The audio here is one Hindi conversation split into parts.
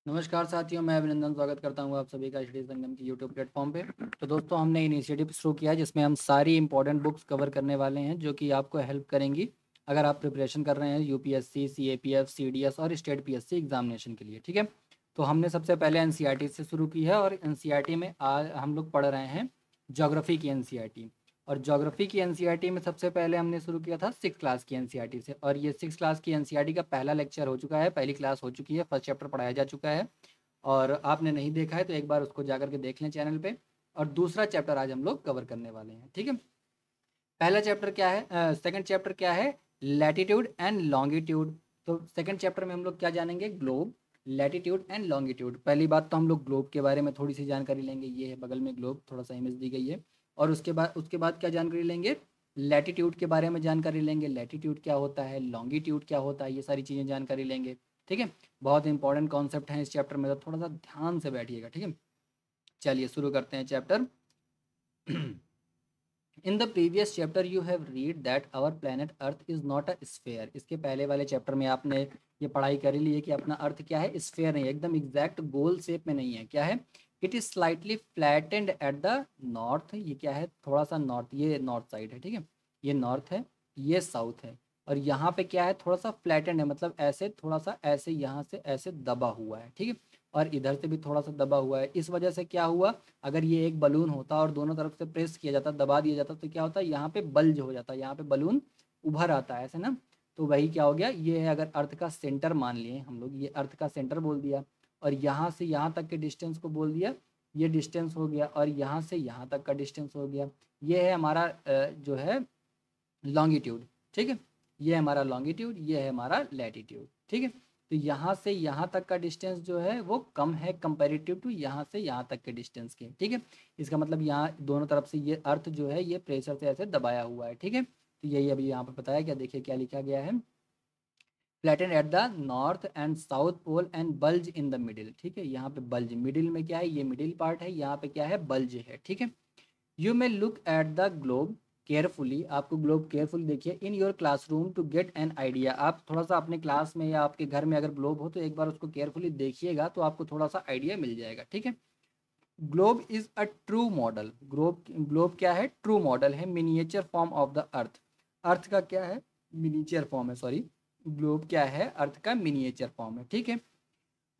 नमस्कार साथियों, मैं अभिनंदन स्वागत करता हूँ आप सभी का स्टडी संगम की यूट्यूब प्लेटफॉर्म पे। तो दोस्तों, हमने इनिशिएटिव शुरू किया है जिसमें हम सारी इंपॉर्टेंट बुक्स कवर करने वाले हैं जो कि आपको हेल्प करेंगी अगर आप प्रिपरेशन कर रहे हैं यूपीएससी, सीएपीएफ, सीडीएस और स्टेट पीएससी एग्जामिनेशन के लिए। ठीक है, तो हमने सबसे पहले एनसीईआरटी से शुरू की है और एनसीईआरटी में आज हम लोग पढ़ रहे हैं ज्योग्राफी की एनसीईआरटी। और ज्योग्राफी की एनसीईआरटी में सबसे पहले हमने शुरू किया था 6 क्लास की एनसीईआरटी से, और ये 6 क्लास की एनसीईआरटी का पहला लेक्चर हो चुका है, पहली क्लास हो चुकी है, फर्स्ट चैप्टर पढ़ाया जा चुका है। और आपने नहीं देखा है तो एक बार उसको जा करके देख लें चैनल पे। और दूसरा चैप्टर आज हम लोग कवर करने वाले हैं। ठीक है, पहला चैप्टर क्या है, सेकंड चैप्टर क्या है, लैटिट्यूड एंड लॉन्गिट्यूड। तो सेकंड चैप्टर में हम लोग क्या जानेंगे, ग्लोब, लैटिट्यूड एंड लॉन्गिट्यूड। पहली बात तो हम लोग ग्लोब के बारे में थोड़ी सी जानकारी लेंगे, ये है बगल में ग्लोब, थोड़ा सा इमेज दी गई है। और उसके बाद क्या जानकारी लेंगे, लैटिट्यूड के बारे में जानकारी लेंगे, लैटिट्यूड क्या होता है, लॉन्गिट्यूड क्या होता है, ये सारी चीज़ें जानकारी लेंगे। ठीक है, बहुत इंपॉर्टेंट कॉन्सेप्ट हैं इस चैप्टर में, तो थोड़ा सा ध्यान से बैठिएगा। ठीक है, चलिए शुरू करते हैं chapter. In the previous chapter you have read that our planet earth is not a sphere. इसके पहले वाले चैप्टर में आपने ये पढ़ाई करी ली है कि अपना अर्थ क्या है, स्फेयर नहीं है, एकदम एग्जैक्ट गोल शेप में नहीं है। क्या है, it is slightly flattened eight the north. ये क्या है, थोड़ा सा नॉर्थ, ये नॉर्थ साइड है। ठीक है, ये नॉर्थ है, ये साउथ है। और यहाँ पे क्या है, थोड़ा सा फ्लैटेंड है, मतलब ऐसे थोड़ा सा ऐसे यहाँ से ऐसे दबा हुआ है। ठीक है, और इधर से भी थोड़ा सा दबा हुआ है। इस वजह से क्या हुआ, अगर ये एक बलून होता और दोनों तरफ से प्रेस किया जाता, दबा दिया जाता, तो क्या होता है, यहाँ पे बल्ज हो जाता, यहाँ पे बलून उभर आता है ऐसे ना। तो वही क्या हो गया, ये है अगर अर्थ का सेंटर मान लिए हम लोग, ये अर्थ का सेंटर बोल दिया, और यहाँ से यहाँ तक के डिस्टेंस को बोल दिया, ये डिस्टेंस हो गया, और यहाँ से यहाँ तक का डिस्टेंस हो गया। ये है हमारा जो है लॉन्गिट्यूड। ठीक है, ये है हमारा लॉन्गिट्यूड, ये है हमारा लैटिट्यूड। ठीक है, तो यहाँ से यहाँ तक का डिस्टेंस जो है वो कम है कंपेरेटिव टू यहाँ से यहाँ तक के डिस्टेंस के। ठीक है, इसका मतलब यहाँ दोनों तरफ से ये अर्थ जो है ये प्रेशर से ऐसे दबाया हुआ है। ठीक है, तो यही अभी यहाँ पर बताया क्या, देखिए क्या लिखा गया है, flatten at the north and south pole and bulge in the middle. ठीक है, यहाँ पे बल्ज, मिडिल में क्या है, ये मिडिल पार्ट है, यहाँ पे क्या है, बल्ज है। ठीक है, you may look at the globe carefully. आपको ग्लोब केयरफुली देखिए in your classroom to get an idea. आप थोड़ा सा अपने क्लास में या आपके घर में अगर ग्लोब हो तो एक बार उसको केयरफुली देखिएगा तो आपको थोड़ा सा आइडिया मिल जाएगा। ठीक है, globe is a true model. Globe globe क्या है, ट्रू मॉडल है, miniature form of the earth. Earth का क्या है, मिनिएचर फॉर्म है, सॉरी, ग्लोब क्या है, अर्थ का मिनिएचर फॉर्म है। ठीक है,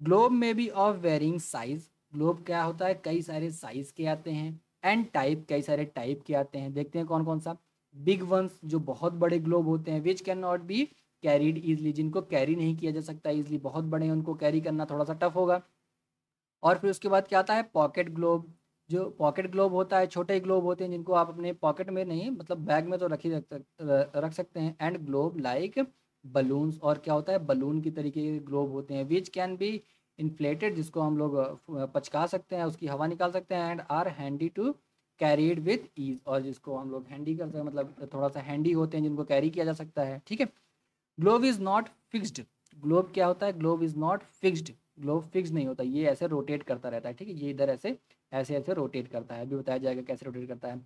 ग्लोब में भी ऑफ वेरिंग साइज। ग्लोब क्या होता है, कई सारे साइज के आते हैं, एंड टाइप, कई सारे टाइप के आते हैं। देखते हैं कौन कौन सा। बिग वंस, जो बहुत बड़े ग्लोब होते हैं, which can not be carried easily, जिनको कैरी नहीं किया जा सकता इजली, बहुत बड़े हैं, उनको कैरी करना थोड़ा सा टफ होगा। और फिर उसके बाद क्या आता है, पॉकेट ग्लोब। जो पॉकेट ग्लोब होता है, छोटे ग्लोब होते हैं जिनको आप अपने पॉकेट में नहीं, मतलब बैग में तो रख सकते हैं। एंड ग्लोब लाइक बलून्स, और क्या होता है, बलून की तरीके के ग्लोब होते हैं। विच कैन बी इन्फ्लेटेड, जिसको हम लोग पचका सकते हैं, उसकी हवा निकाल सकते हैं। And are handy to carried with ease, और जिसको हम लोग हैंडी कर सकते हैं, मतलब थोड़ा सा हैंडी होते हैं, जिनको कैरी किया जा सकता है। ठीक है, globe is not fixed. Globe क्या होता है, globe is not fixed. Globe fix नहीं होता, ये ऐसे रोटेट करता रहता है। ठीक है, ये इधर ऐसे ऐसे ऐसे रोटेट करता है, अभी बताया जाएगा कैसे रोटेट करता है।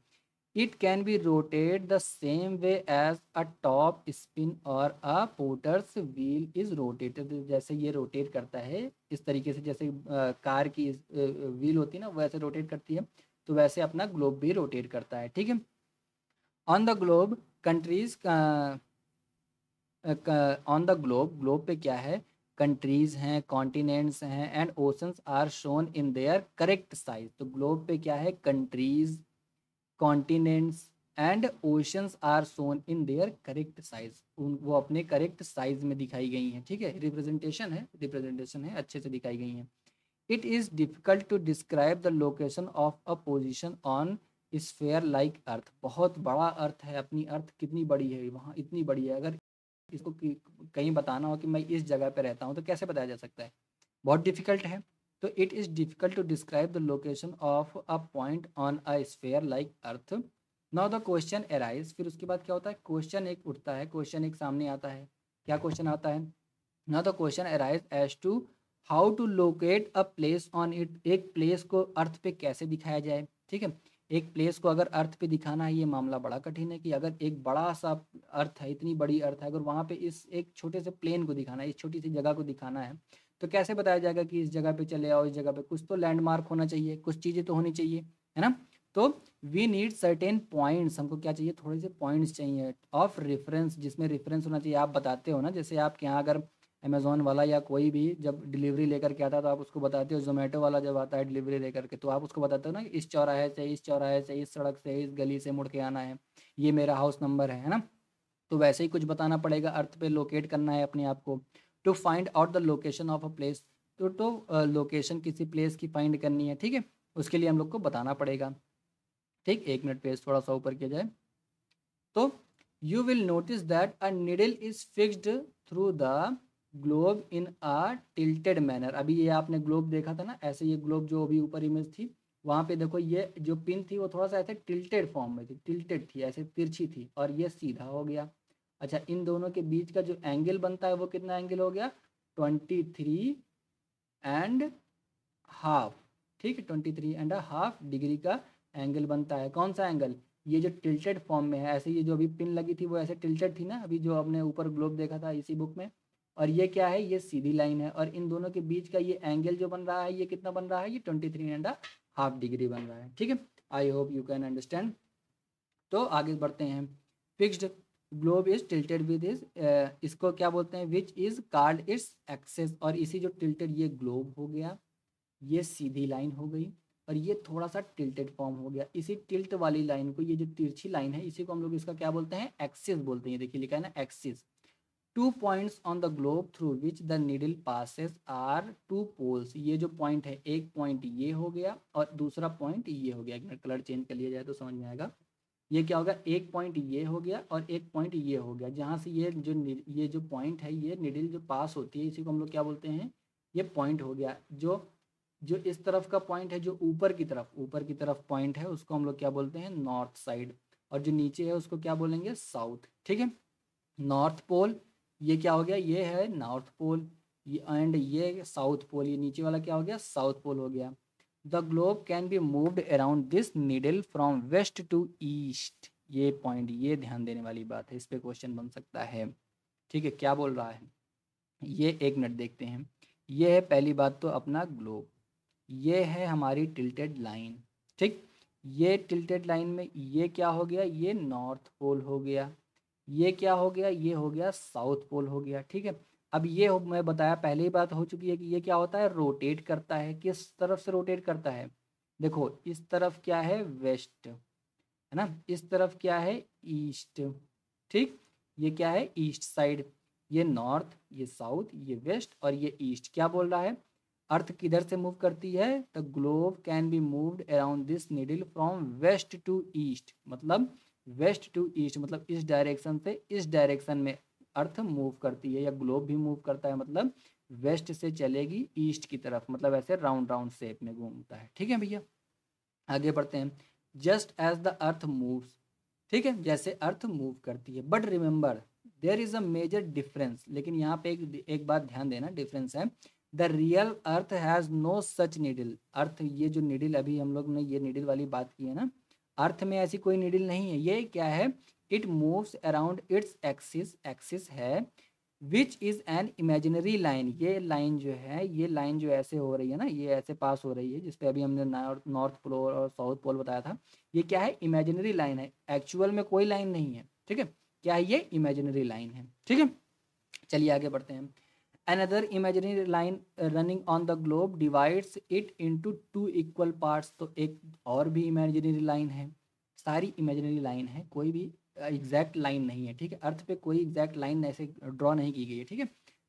It can be rotate the same way as a top spin और a potter's wheel is rotated. जैसे ये रोटेट करता है इस तरीके से, जैसे कार की व्हील होती है ना, वैसे रोटेट करती है, तो वैसे अपना ग्लोब भी रोटेट करता है। ठीक है, on the globe countries, on the globe, globe पे क्या है, कंट्रीज हैं, कॉन्टिनेंट्स हैं, and oceans are shown in their correct size. तो ग्लोब पे क्या है, countries, continents and oceans are shown in their correct size, वो अपने करेक्ट साइज में दिखाई गई हैं। ठीक है, रिप्रेजेंटेशन है, रिप्रेजेंटेशन है, अच्छे से दिखाई गई हैं। It is difficult to describe the location of a position on sphere like earth. बहुत बड़ा अर्थ है, अपनी अर्थ कितनी बड़ी है, वहाँ इतनी बड़ी है, अगर इसको कहीं बताना हो कि मैं इस जगह पे रहता हूँ तो कैसे बताया जा सकता है, बहुत डिफिकल्ट है। तो it is difficult to describe the location of a point on a sphere like earth. Now the question arise, फिर उसके बाद क्या होता है, क्वेश्चन एक उठता है, क्वेश्चन एक सामने आता है। क्या क्वेश्चन आता है, now the question arise as to how to locate a place on it. एक प्लेस को अर्थ पे कैसे दिखाया जाए। ठीक है, एक प्लेस को अगर अर्थ पे दिखाना है, ये मामला बड़ा कठिन है कि अगर एक बड़ा सा अर्थ है, इतनी बड़ी अर्थ है, अगर वहाँ पे इस एक छोटे से प्लेन को दिखाना है, इस छोटी सी जगह को दिखाना है, तो कैसे बताया जाएगा कि इस जगह पे चले आओ, इस जगह पे कुछ तो लैंडमार्क होना चाहिए, कुछ चीज़ें तो होनी चाहिए, है ना। तो वी नीड सर्टेन पॉइंट्स, हमको क्या चाहिए, थोड़े से पॉइंट्स चाहिए ऑफ रेफरेंस, जिसमें रेफरेंस होना चाहिए। आप बताते हो ना, जैसे आपके यहाँ अगर अमेज़ोन वाला या कोई भी जब डिलीवरी लेकर के आता है तो आप उसको बताते हो, जोमेटो वाला जब आता है डिलीवरी लेकर के तो आप उसको बताते हो ना, इस चौराहे से, इस चौराहे से, इस सड़क से, इस गली से मुड़ के आना है, ये मेरा हाउस नंबर है ना। तो वैसे ही कुछ बताना पड़ेगा, अर्थ पे लोकेट करना है अपने आप को। To find out the location of a place, तो लोकेशन किसी प्लेस की फाइंड करनी है, ठीक है, उसके लिए हम लोग को बताना पड़ेगा। ठीक, 1 मिनट पेज थोड़ा सा ऊपर किया जाए तो you will notice that a needle is fixed through the globe in a tilted manner. अभी ये आपने ग्लोब देखा था ना, ऐसे ये ग्लोब जो अभी ऊपर इमेज थी, वहाँ पे देखो ये जो पिन थी वो थोड़ा सा ऐसे टिल्टेड फॉर्म में थी, टिल्टेड थी, ऐसे तिरछी थी, और ये सीधा हो गया। अच्छा, इन दोनों के बीच का जो एंगल बनता है वो कितना एंगल हो गया, 23.5। ठीक है, 23.5 डिग्री का एंगल बनता है। कौन सा एंगल, ये जो टिल्टेड फॉर्म में है, ऐसे ये जो अभी पिन लगी थी वो ऐसे टिल्टेड थी ना, अभी जो आपने ऊपर ग्लोब देखा था इसी बुक में। और ये क्या है, ये सीधी लाइन है, और इन दोनों के बीच का ये एंगल जो बन रहा है ये कितना बन रहा है, ये 23.5 डिग्री बन रहा है। ठीक है, I hope you can understand. तो आगे बढ़ते हैं। Fixed globe is tilted with is, इसको क्या बोलते हैं, which is called its axis. और इसी जो टिल्टेड ये ग्लोब हो गया, ये सीधी लाइन हो गई, और ये थोड़ा सा टिल्टेड फॉर्म हो गया। इसी टिल्ट वाली लाइन को, ये जो तिरछी लाइन है, इसी को हम लोग इसका क्या बोलते हैं, एक्सिस बोलते हैं। देखिए लिखा है ना axis. Two points on the globe through which the needle passes are two poles. ये जो पॉइंट है, एक पॉइंट ये हो गया और दूसरा पॉइंट ये हो गया। एक मिनट कलर चेंज कर लिया जाए तो समझ में आएगा। ये क्या होगा, एक पॉइंट ये हो गया और एक पॉइंट ये हो गया, जहाँ से ये जो पॉइंट है, ये निडल जो पास होती है, इसी को हम लोग क्या बोलते हैं, ये पॉइंट हो गया। जो जो इस तरफ का पॉइंट है, जो ऊपर की तरफ पॉइंट है, उसको हम लोग क्या बोलते हैं, नॉर्थ साइड। और जो नीचे है उसको क्या बोलेंगे, साउथ। ठीक है, नॉर्थ पोल ये क्या हो गया, ये है नॉर्थ पोल, ये एंड ये साउथ पोल, ये नीचे वाला क्या हो गया, साउथ पोल हो गया। The globe can be moved around this needle from west to east. ये पॉइंट, ये ध्यान देने वाली बात है, इस पे क्वेश्चन बन सकता है। ठीक है, क्या बोल रहा है, ये 1 मिनट देखते हैं। ये है पहली बात तो अपना ग्लोब, ये है हमारी टिल्टेड लाइन। ठीक, ये टिल्टेड लाइन में ये क्या हो गया, ये नॉर्थ पोल हो गया, ये क्या हो गया, ये हो गया साउथ पोल हो गया। ठीक है, अब ये मैं बताया, पहले ही बात हो चुकी है कि ये क्या होता है, रोटेट करता है। किस तरफ से रोटेट करता है, देखो इस तरफ क्या है, वेस्ट, है ना, इस तरफ क्या है, ईस्ट। ठीक, ये क्या है, ईस्ट साइड, ये नॉर्थ, ये साउथ, ये वेस्ट और ये ईस्ट। क्या बोल रहा है, अर्थ किधर से मूव करती है, the globe can be moved around this needle from west to east. मतलब वेस्ट टू ईस्ट मतलब इस डायरेक्शन से इस डायरेक्शन में अर्थ मूव करती है, या ग्लोब भी मूव करता है, मतलब वेस्ट से चलेगी ईस्ट की तरफ, मतलब ऐसे राउंड राउंड शेप में घूमता है। ठीक है भैया, आगे बढ़ते हैं। Just as the earth moves, ठीक है, जैसे अर्थ मूव करती है, but remember there is a major difference. लेकिन यहाँ पे एक बात ध्यान देना, डिफरेंस है। The real earth has no such needle. Earth, ये जो नीडल अभी हम लोग ने ये नीडल वाली बात की है ना, अर्थ में ऐसी कोई नीडल नहीं है। ये क्या है, it moves around its axis, axis है, which is an imaginary line. ये लाइन जो है, ये लाइन जो ऐसे हो रही है ना, ये ऐसे पास हो रही है, जिसपे अभी हमने नॉर्थ पोल और साउथ पोल बताया था, ये क्या है, इमेजिनरी लाइन है, एक्चुअल में कोई लाइन नहीं है। ठीक है, क्या है, ये इमेजिनरी लाइन है। ठीक है, चलिए आगे बढ़ते हैं। Another imaginary line running on the globe divides it into two equal parts. तो एक और भी इमेजिनरी लाइन है, सारी इमेजिनरी लाइन है, कोई भी एग्जैक्ट लाइन नहीं है। ठीक है, अर्थ पे कोई एग्जैक्ट लाइन ऐसे ड्रॉ नहीं की गई है। ठीक है,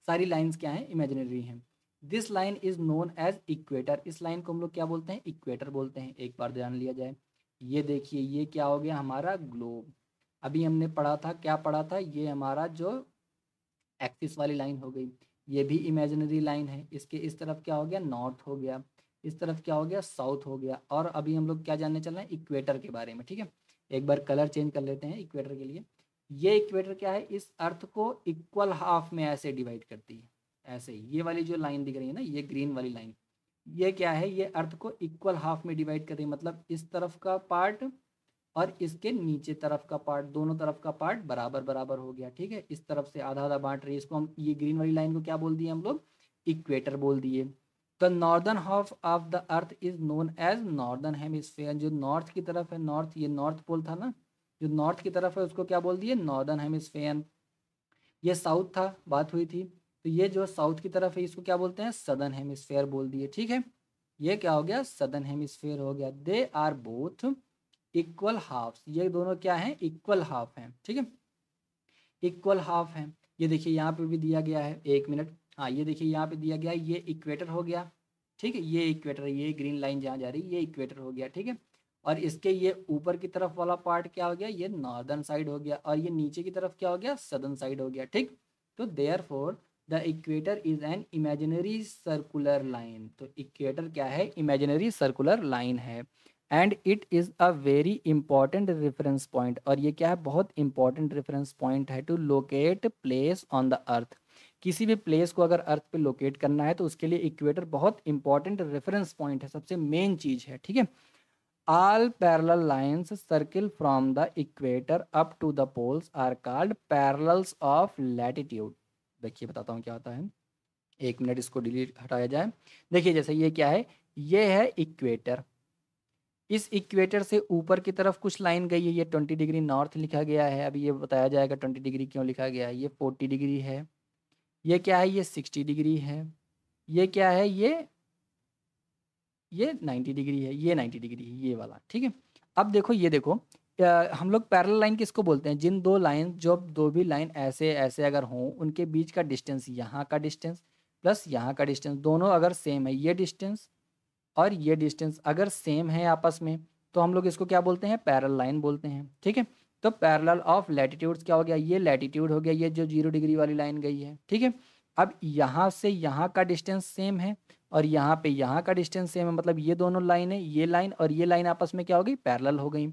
सारी लाइंस क्या हैं, इमेजिनरी हैं। This line is known as equator. इस लाइन को हम लोग क्या बोलते हैं, इक्वेटर बोलते हैं। एक बार ध्यान लिया जाए, ये देखिए, ये क्या हो गया, हमारा ग्लोब। अभी हमने पढ़ा था, क्या पढ़ा था, ये हमारा जो एक्सिस वाली लाइन हो गई, ये भी इमेजिनरी लाइन है। इसके इस तरफ क्या हो गया, नॉर्थ हो गया, इस तरफ क्या हो गया, साउथ हो गया। और अभी हम लोग क्या जानने चल रहे हैं, इक्वेटर के बारे में। ठीक है, एक बार कलर चेंज कर लेते हैं इक्वेटर के लिए। ये इक्वेटर क्या है, इस अर्थ को इक्वल हाफ में ऐसे डिवाइड करती है, ऐसे ही। ये वाली जो लाइन दिख रही है ना, ये ग्रीन वाली लाइन, ये क्या है, ये अर्थ को इक्वल हाफ में डिवाइड कर रही है। मतलब इस तरफ का पार्ट और इसके नीचे तरफ का पार्ट, दोनों तरफ का पार्ट बराबर बराबर हो गया। ठीक है, इस तरफ से आधा आधा बांट रही है इसको हम, ये ग्रीन वाली लाइन को क्या बोल दिए हम लोग, इक्वेटर बोल दिए। The northern half of the earth is known as northern hemisphere, जो नॉर्थ की तरफ है, नॉर्थ, ये नॉर्थ पोल था ना, जो नॉर्थ की तरफ है उसको क्या बोल दिए, नॉर्दर्न हेमिस्फेयर। ये साउथ था, बात हुई थी, तो ये जो साउथ की तरफ है इसको क्या बोलते हैं, सदर्न हेमिस्फेयर बोल दिए। ठीक है, ये क्या हो गया, सदर्न हेमिस्फेयर हो गया। They are both equal half, ये दोनों क्या हैं, इक्वल हाफ हैं। ठीक है, इक्वल हाफ हैं। ये देखिए यहाँ पे भी दिया गया है, एक मिनट, हाँ ये देखिए यहाँ पे दिया गया है, ये इक्वेटर हो गया। ठीक है, ये इक्वेटर, ये ग्रीन लाइन जहाँ जा रही है ये इक्वेटर हो गया। ठीक है, और इसके ये ऊपर की तरफ वाला पार्ट क्या हो गया, ये नॉर्दर्न साइड हो गया, और ये नीचे की तरफ क्या हो गया, सदर्न साइड हो गया। ठीक, तो therefore the equator is an imaginary circular line, तो इक्वेटर क्या है, इमेजिनरी सर्कुलर लाइन है। And it is a very important reference point, और ये क्या है, बहुत इंपॉर्टेंट रेफरेंस पॉइंट है to locate place on the earth. किसी भी प्लेस को अगर अर्थ पे लोकेट करना है तो उसके लिए इक्वेटर बहुत इंपॉर्टेंट रेफरेंस पॉइंट है, सबसे मेन चीज़ है। ठीक है, all parallel lines circle from the equator up to the poles are called parallels of latitude. देखिए बताता हूँ क्या होता है, एक मिनट, इसको डिलीट हटाया जाए। देखिए जैसे ये क्या है, ये है इक्वेटर, इस इक्वेटर से ऊपर की तरफ कुछ लाइन गई है, ये 20 डिग्री नॉर्थ लिखा गया है। अभी ये बताया जाएगा 20 डिग्री क्यों लिखा गया है। ये 40 डिग्री है, ये क्या है, ये 60 डिग्री है, ये क्या है, ये 90 डिग्री है, ये 90 डिग्री है, ये वाला। ठीक है, अब देखो, ये देखो, हम लोग पैरेलल लाइन किसको बोलते हैं, जिन दो लाइन, जो दो भी लाइन ऐसे ऐसे अगर हों, उनके बीच का डिस्टेंस, यहाँ का डिस्टेंस प्लस यहाँ का डिस्टेंस, दोनों अगर सेम है, ये डिस्टेंस और ये डिस्टेंस अगर सेम है आपस में, तो हम लोग इसको क्या बोलते हैं, पैरेलल लाइन बोलते हैं। ठीक है, तो पैरेलल ऑफ लैटिट्यूड्स क्या हो गया, ये लैटिट्यूड हो गया, ये जो 0 डिग्री वाली लाइन गई है। ठीक है, अब यहाँ से यहाँ का डिस्टेंस सेम है और यहाँ पे यहाँ का डिस्टेंस सेम है, मतलब ये दोनों लाइन है, ये लाइन और ये लाइन आपस में क्या हो गई, पैरेलल हो गई।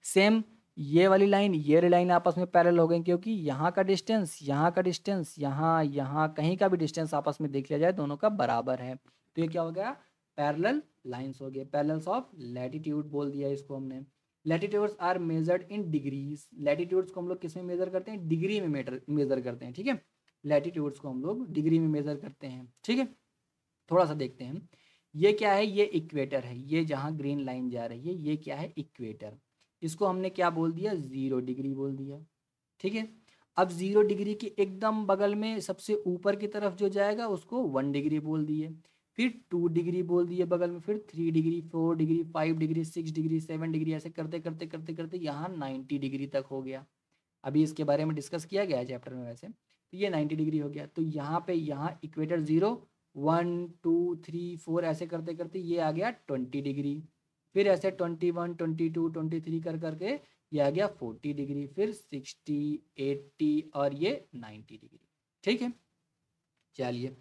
सेम ये वाली लाइन, ये लाइन आपस में पैरेलल हो गई, क्योंकि यहाँ का डिस्टेंस, यहाँ का डिस्टेंस, यहाँ यहाँ कहीं का भी डिस्टेंस आपस में देख लिया जाए दोनों का बराबर है, तो ये क्या हो गया, पैरेलल लाइंस हो गए, पैरेलल्स ऑफ लैटिट्यूड बोल दिया इसको हमने। Latitudes are measured in degrees, latitudes को हम लोग किस में मेजर करते हैं, डिग्री में मेजर करते हैं। ठीक है, लैटिट्यूड्स को हम लोग डिग्री में मेजर करते हैं। ठीक है, थोड़ा सा देखते हैं, ये क्या है, ये इक्वेटर है, ये जहाँ ग्रीन लाइन जा रही है ये क्या है, इक्वेटर, इसको हमने क्या बोल दिया, 0 डिग्री बोल दिया। ठीक है, अब 0 डिग्री के एकदम बगल में सबसे ऊपर की तरफ जो जाएगा उसको 1 डिग्री बोल दिए, फिर 2 डिग्री बोल दिए बगल में, फिर 3 degree, 4 degree, 5 degree, 6 degree, 7 degree, ऐसे करते करते करते करते यहाँ 90 डिग्री तक हो गया। अभी इसके बारे में डिस्कस किया गया है चैप्टर में वैसे, तो ये 90 डिग्री हो गया। तो यहाँ पे, यहाँ इक्वेटर 0, 1 2 3 4 ऐसे करते करते ये आ गया 20 डिग्री, फिर ऐसे 21 22 23 कर करके ये आ गया 40 डिग्री, फिर 60 80 और ये 90 डिग्री। ठीक है, चलिए,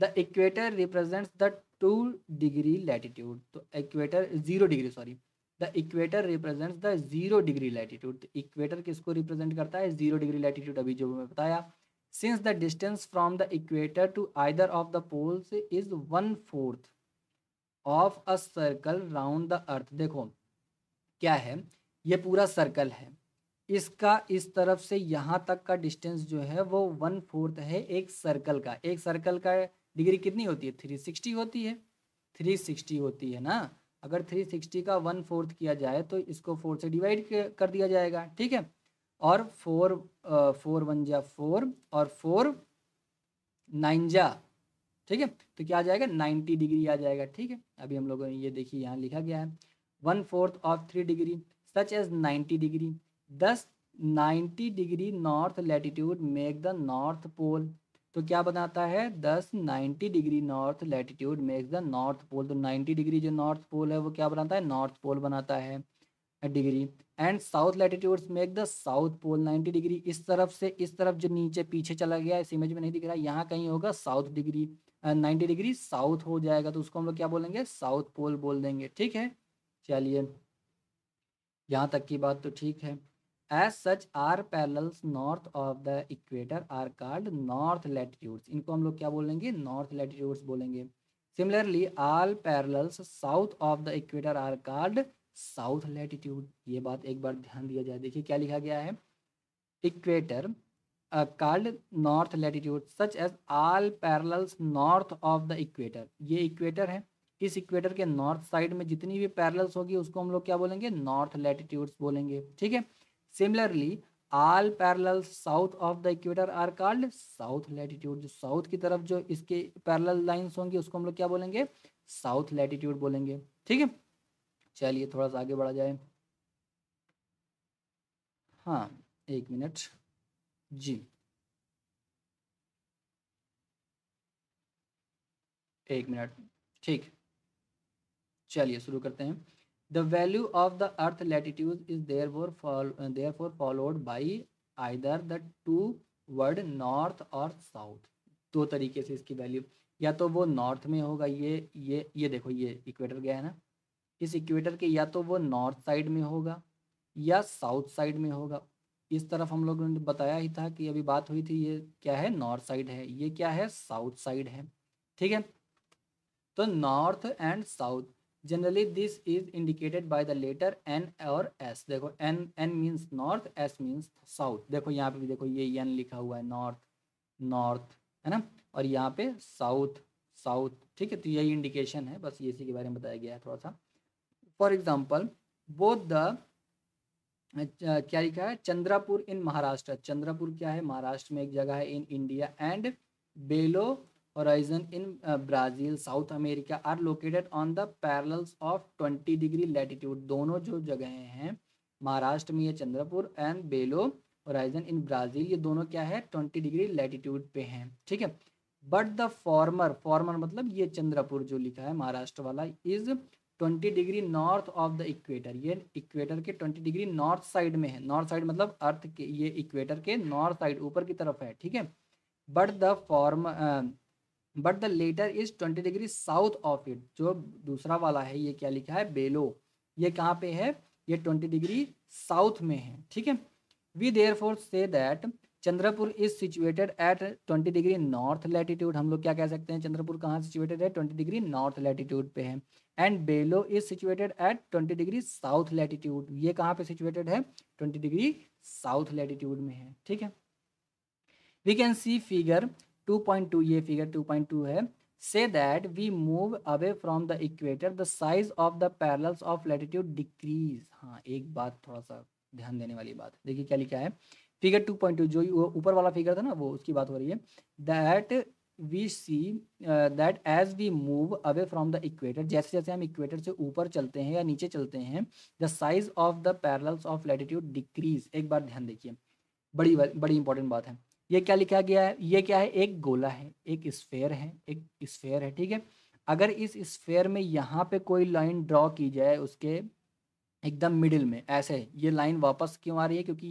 the equator represents the 2 degree latitude, तो equator 0 degree, sorry, the equator represents the 0 degree latitude, equator किसको रिप्रेजेंट करता है, 0 डिग्री लैटिट्यूड, अभी जो मैं बताया। Since the distance from the equator to either of the poles is 1/4 of a circle round the earth. देखो क्या है, ये पूरा सर्कल है, इसका इस तरफ से यहाँ तक का डिस्टेंस जो है वो 1/4 है एक सर्कल का। एक सर्कल का डिग्री कितनी होती है, 360 होती है, 360 होती है ना। अगर 360 का 1/4 किया जाए तो इसको 4 से डिवाइड कर दिया जाएगा। ठीक है, और 4 1 जा 4 और 4 9 जा, ठीक है, तो क्या आ जाएगा, 90 डिग्री आ जाएगा। ठीक है, अभी हम लोगों ने ये देखिए यहाँ लिखा गया है 1/4 of 3 degree such as 90 degree, thus 90 degree north latitude make the north pole. तो क्या बनाता है, 90 degree north latitude make the north pole, तो 90 डिग्री जो नॉर्थ पोल है वो क्या बनाता है, नॉर्थ पोल बनाता है degree. And south latitudes make the south pole 90 degree, इस तरफ से इस तरफ जो नीचे पीछे चला गया, इस इमेज में नहीं दिख रहा, यहाँ कहीं होगा साउथ डिग्री, 90 डिग्री साउथ हो जाएगा, तो उसको हम लोग क्या बोलेंगे, साउथ पोल बोल देंगे। ठीक है, चलिए यहाँ तक की बात तो ठीक है। As such are parallels north of the equator are called north latitudes, इनको हम लोग क्या बोलेंगे, नॉर्थ लैटिट्यूड्स बोलेंगे। Similarly all parallels south of the equator are called south latitude. ये बात एक बार ध्यान दिया जाए, देखिए क्या लिखा गया है, equator called north latitude such as all parallels north of the equator। ये इक्वेटर है, इस इक्वेटर के नॉर्थ साइड में जितनी भी पैरेलल्स होगी उसको हम लोग क्या बोलेंगे, नॉर्थ लैटिट्यूड्स बोलेंगे, ठीक है। Similarly all parallels south of the equator are called south latitude. जो साउथ की तरफ जो इसके पैरेलल लाइंस होंगी उसको हम लोग क्या बोलेंगे, साउथ लैटिट्यूड बोलेंगे, ठीक है। चलिए थोड़ा सा आगे बढ़ा जाए। हाँ, एक मिनट जी, एक मिनट, ठीक। चलिए शुरू करते हैं। The value of the earth latitude is therefore followed by either the two word north और साउथ। दो तरीके से इसकी वैल्यू, या तो वो नॉर्थ में होगा, ये देखो ये इक्वेटर गया है ना, इस इक्वेटर के या तो वो नॉर्थ साइड में होगा या साउथ साइड में होगा। इस तरफ हम लोगों ने बताया ही था कि अभी बात हुई थी, ये क्या है, नॉर्थ साइड है, ये क्या है, साउथ साइड है, ठीक है। तो north and south, generally this is indicated by the letter N और एस। देखो N, N means north, S means south. देखो यहाँ पे भी देखो ये एन लिखा हुआ है, नॉर्थ, नॉर्थ है ना, और यहाँ पे साउथ, साउथ, ठीक है। तो यही इंडिकेशन है, बस ये इसी के बारे में बताया गया है थोड़ा सा। फॉर एग्जाम्पल बोथ द क्या लिखा है, चंद्रापुर इन महाराष्ट्र, चंद्रापुर क्या है, महाराष्ट्र में एक जगह है, in India, and Belo Horizonte in Brazil South America are located on the parallels of 20 degree latitude. दोनों जो जगह हैं, महाराष्ट्र में ये Chandrapur and Belo Horizonte in Brazil, ये दोनों क्या है, 20 डिग्री लैटिट्यूड पे हैं, ठीक है। बट द फॉर्मर, फॉर्मर मतलब ये चंद्रपुर जो लिखा है महाराष्ट्र वाला, is 20 degree north of the equator, ये इक्वेटर के 20 डिग्री नॉर्थ साइड में है। नॉर्थ साइड मतलब अर्थ के, ये इक्वेटर के नॉर्थ साइड ऊपर की तरफ है, ठीक है। But the form but the letter is 20 degree south of it. जो दूसरा वाला है ये क्या लिखा है, बेलो, ये कहाँ पे है, ये 20 डिग्री साउथ में है, ठीक है। We therefore say that Chandrapur is situated at 20 degree north latitude. हम लोग क्या कह सकते हैं, चंद्रपुर कहाँ सिचुएटेड है, 20 डिग्री नॉर्थ लैटिट्यूड पे है। And Belo is situated at 20 degree south latitude, ये कहाँ पे सिचुएटेड है, 20 डिग्री साउथ लैटिट्यूड में है, ठीक है। वी कैन सी फिगर 2.2, ये फिगर 2.2 है। So that we move away from the equator the size of the parallels of latitude decrease. हाँ, एक बात थोड़ा सा ध्यान देने वाली बात, देखिए क्या लिखा है, फिगर 2.2 जो ऊपर वाला फिगर था ना, वो उसकी बात हो रही है। That we see that as we move away from the equator, जैसे जैसे हम इक्वेटर से ऊपर चलते हैं या नीचे चलते हैं, the size of the parallels of latitude decrease. एक बार ध्यान देखिए, बड़ी बड़ी इंपॉर्टेंट बात है। ये क्या लिखा गया है, ये क्या है, एक गोला है, एक स्फेयर है, एक स्फेयर है, ठीक है। अगर इस स्फेयर में यहाँ पे कोई लाइन ड्रॉ की जाए, उसके एकदम मिडिल में ऐसे, ये लाइन वापस क्यों आ रही है, क्योंकि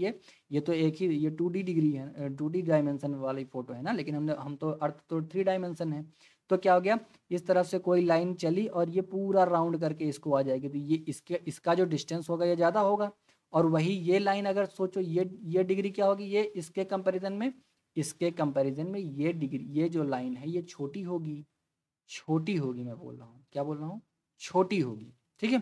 ये तो एक ही, ये 2D डिग्री है, 2D डायमेंशन वाली फोटो है ना, लेकिन हम तो अर्थ तो 3 डायमेंशन है। तो क्या हो गया, इस तरफ से कोई लाइन चली और ये पूरा राउंड करके इसको आ जाएगी, तो ये इसका जो डिस्टेंस होगा ये ज़्यादा होगा। और वही ये लाइन अगर सोचो, ये डिग्री क्या होगी, ये इसके कंपेरिजन में, इसके कंपैरिजन में ये डिग्री, ये जो लाइन है ये छोटी होगी, छोटी होगी, मैं बोल रहा हूँ, क्या बोल रहा हूँ, छोटी होगी, ठीक है।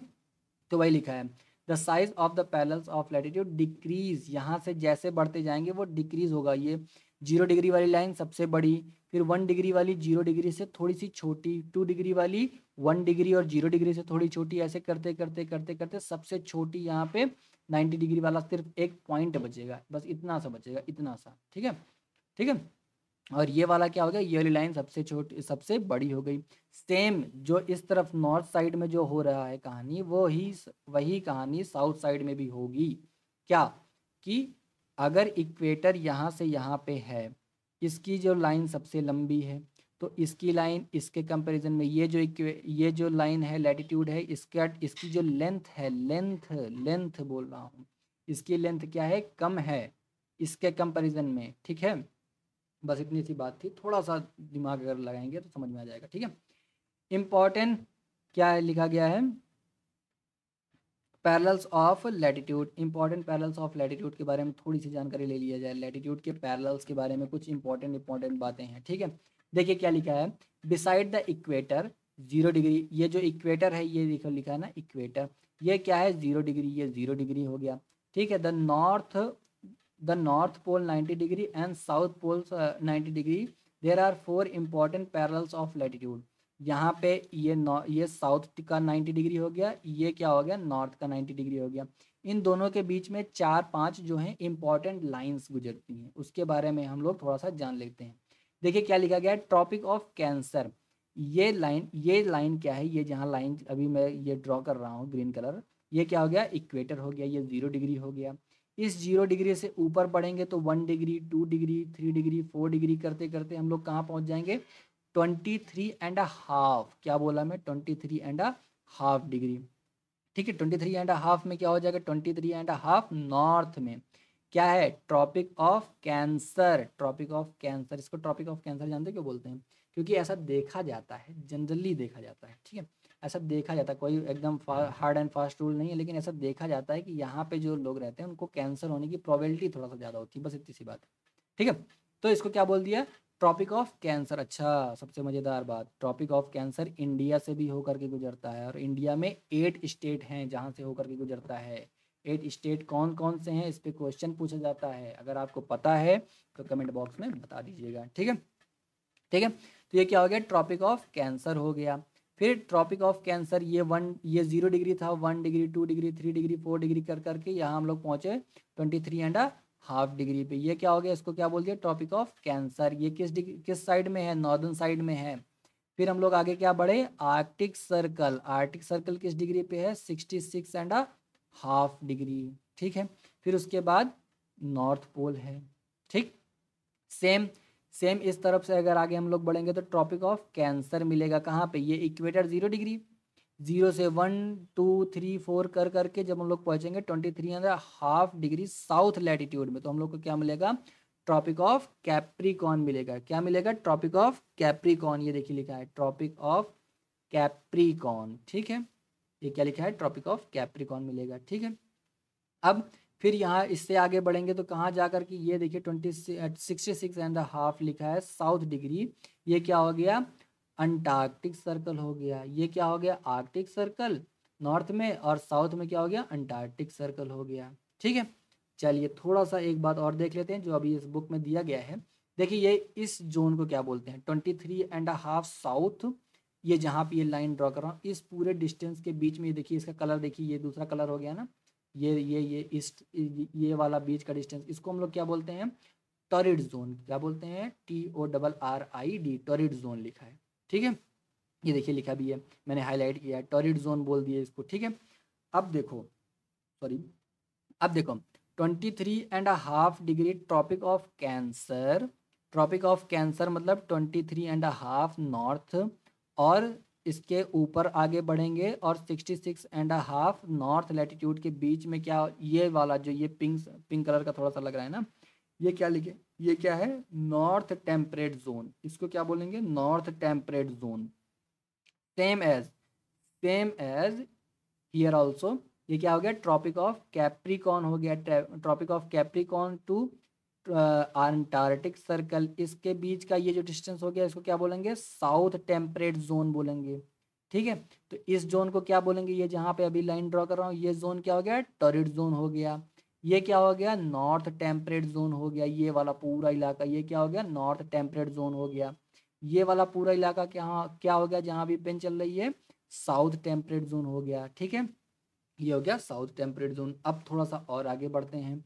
तो वही लिखा है, the size of the parallels of latitude decrease, यहाँ से जैसे बढ़ते जाएंगे वो डिक्रीज होगा। ये 0 डिग्री वाली लाइन सबसे बड़ी, फिर 1 डिग्री वाली 0 डिग्री से थोड़ी सी छोटी, 2 डिग्री वाली 1 डिग्री और 0 डिग्री से थोड़ी छोटी, ऐसे करते करते करते करते सबसे छोटी यहाँ पे 90 डिग्री वाला सिर्फ एक पॉइंट बचेगा, बस इतना सा बचेगा, इतना सा, ठीक है, ठीक है। और ये वाला क्या हो गया, ये वाली लाइन सबसे छोटी, सबसे बड़ी हो गई। सेम जो इस तरफ नॉर्थ साइड में जो हो रहा है कहानी, वही कहानी साउथ साइड में भी होगी। क्या कि अगर इक्वेटर यहाँ से यहाँ पे है, इसकी जो लाइन सबसे लंबी है, तो इसकी लाइन इसके कंपैरिजन में ये जो लाइन है लैटिट्यूड है, इसकी जो लेंथ है, लेंथ बोल रहा हूँ, इसकी लेंथ क्या है, कम है इसके कंपैरिजन में, ठीक है। बस इतनी सी बात थी, थोड़ा सा दिमाग अगर लगाएंगे तो समझ में आ जाएगा, ठीक है। इम्पॉर्टेंट क्या है, लिखा गया है, parallels of latitude, important parallels of latitude के बारे में थोड़ी सी जानकारी ले लिया जाए। लैटिट्यूड के पैरेलल्स के बारे में कुछ इंपॉर्टेंट बातें हैं, ठीक है। देखिए क्या लिखा है, बिसाइड द इक्वेटर 0 डिग्री, ये जो इक्वेटर है ये देखो लिखा है ना इक्वेटर, ये क्या है 0 डिग्री, ये 0 डिग्री हो गया, ठीक है। The north the north pole 90 degree and south pole 90 degree, there are 4 important parallels of latitude. यहाँ पे ये साउथ का 90 डिग्री हो गया, ये क्या हो गया, नॉर्थ का 90 डिग्री हो गया। इन दोनों के बीच में 4-5 जो हैं इंपॉर्टेंट लाइंस गुजरती हैं, उसके बारे में हम लोग थोड़ा सा जान लेते हैं। देखिए क्या लिखा गया है, ट्रॉपिक ऑफ कैंसर। ये लाइन क्या है, ये जहाँ लाइन अभी मैं ये ड्रॉ कर रहा हूँ ग्रीन कलर, ये क्या हो गया, इक्वेटर हो गया, ये 0 डिग्री हो गया। इस 0 डिग्री से ऊपर बढ़ेंगे तो 1 डिग्री, 2 डिग्री, 3 डिग्री, 4 डिग्री करते करते हम लोग कहाँ पहुँच जाएंगे, 23.5। क्या बोला मैं, 23.5 डिग्री। ठीक है, 23.5 में क्या हो जाएगा, 23.5 नॉर्थ में क्या है, Tropic of Cancer. Tropic of Cancer, इसको ट्रॉपिक ऑफ कैंसर जानते क्यों बोलते हैं, क्योंकि ऐसा देखा जाता है, जनरली देखा जाता है, ठीक है, ऐसा देखा जाता है, कोई एकदम हार्ड एंड फास्ट रूल नहीं है, लेकिन ऐसा देखा जाता है कि यहाँ पे जो लोग रहते हैं उनको कैंसर होने की प्रोबेबिलिटी थोड़ा सा ज़्यादा होती है, बस इतनी सी बात है। ठीक है, तो इसको क्या बोल दिया, ट्रॉपिक ऑफ कैंसर। अच्छा, सबसे मज़ेदार बात, ट्रॉपिक ऑफ कैंसर इंडिया से भी होकर के गुजरता है, और इंडिया में 8 स्टेट हैं जहाँ से होकर के गुजरता है। 8 स्टेट कौन कौन से हैं, इस पर क्वेश्चन पूछा जाता है, अगर आपको पता है तो कमेंट बॉक्स में बता दीजिएगा। ठीक है, ठीक है, तो ये क्या हो गया, ट्रॉपिक ऑफ कैंसर हो गया। फिर ट्रॉपिक ऑफ कैंसर, ये 0 डिग्री था, 1 डिग्री, 2 डिग्री, 3 डिग्री, 4 डिग्री कर करके यहाँ हम लोग पहुँचे 23.5 डिग्री पे। ये क्या हो गया, इसको क्या बोल दिया, ट्रॉपिक ऑफ कैंसर। ये किस साइड में है, नॉर्दर्न साइड में है। फिर हम लोग आगे क्या बढ़े, आर्कटिक सर्कल। आर्कटिक सर्कल किस डिग्री पे है, 66.5 डिग्री। ठीक है, फिर उसके बाद नॉर्थ पोल है। ठीक, सेम सेम इस तरफ से अगर आगे हम लोग बढ़ेंगे तो ट्रॉपिक ऑफ कैंसर मिलेगा कहाँ पे, ये इक्वेटर 0 डिग्री, 0 से 1, 2, 3, 4 कर करके जब हम लोग पहुँचेंगे 23.5 डिग्री साउथ लैटिट्यूड में, तो हम लोग को क्या मिलेगा, ट्रॉपिक ऑफ कैप्रिकॉन मिलेगा। क्या मिलेगा, ट्रॉपिक ऑफ कैप्रिकॉन। ये देखिए लिखा है ट्रॉपिक ऑफ कैप्रिकॉन। ठीक है, ये क्या लिखा है, ट्रॉपिक ऑफ कैप्रिकॉन मिलेगा। ठीक है, अब फिर यहाँ इससे आगे बढ़ेंगे तो कहाँ जा कर के, ये देखिए 66.5 लिखा है साउथ डिग्री। ये क्या हो गया, अंटार्कटिक सर्कल हो गया। ये क्या हो गया, आर्कटिक सर्कल नॉर्थ में, और साउथ में क्या हो गया, अंटार्कटिक सर्कल हो गया। ठीक है, चलिए थोड़ा सा एक बात और देख लेते हैं जो अभी इस बुक में दिया गया है। देखिए ये इस जोन को क्या बोलते हैं, 23.5 साउथ। ये जहाँ पे ये लाइन ड्रॉ कर रहा हूँ, इस पूरे डिस्टेंस के बीच में ये देखिए, इसका कलर देखिए, ये दूसरा कलर हो गया ना, ये इस ये वाला बीच का डिस्टेंस, इसको हम लोग क्या बोलते हैं, टॉरिड जोन। क्या बोलते हैं, TORRID, टॉरिड जोन लिखा है। ठीक है, ये देखिए लिखा भी है, मैंने हाईलाइट किया है, टॉरिड जोन बोल दिए इसको। ठीक है, अब देखो, सॉरी, अब देखो 23.5 degree Tropic of Cancer. Tropic of Cancer मतलब 23.5 नॉर्थ, और इसके ऊपर आगे बढ़ेंगे और 66.5 नॉर्थ लैटिट्यूड के बीच में क्या, ये वाला जो ये पिंक पिंक कलर का थोड़ा सा लग रहा है ना, ये क्या लिखे, ये क्या है, नॉर्थ टेम्परेट जोन। इसको क्या बोलेंगे, north temperate zone. Same as here also. ये क्या हो गया, ट्रॉपिक ऑफ कैप्रिकॉन हो गया। Tropic of Capricorn to Antarctic Circle, इसके बीच का ये जो डिस्टेंस हो गया, इसको क्या बोलेंगे, साउथ टेम्परेट जोन बोलेंगे। ठीक है, तो इस जोन को क्या बोलेंगे, ये जहाँ पे अभी लाइन ड्रॉ कर रहा हूँ, ये जोन क्या हो गया, टॉरिड जोन हो गया। ये क्या हो गया, नॉर्थ टेम्परेट जोन हो गया। ये वाला पूरा इलाका, ये क्या हो गया, नॉर्थ टेम्परेट जोन हो गया। ये वाला पूरा इलाका क्या क्या हो गया, जहाँ भी पेन चल रही है, साउथ टेम्परेट जोन हो गया। ठीक है, ये हो गया साउथ टेम्परेट जोन। अब थोड़ा सा और आगे बढ़ते हैं।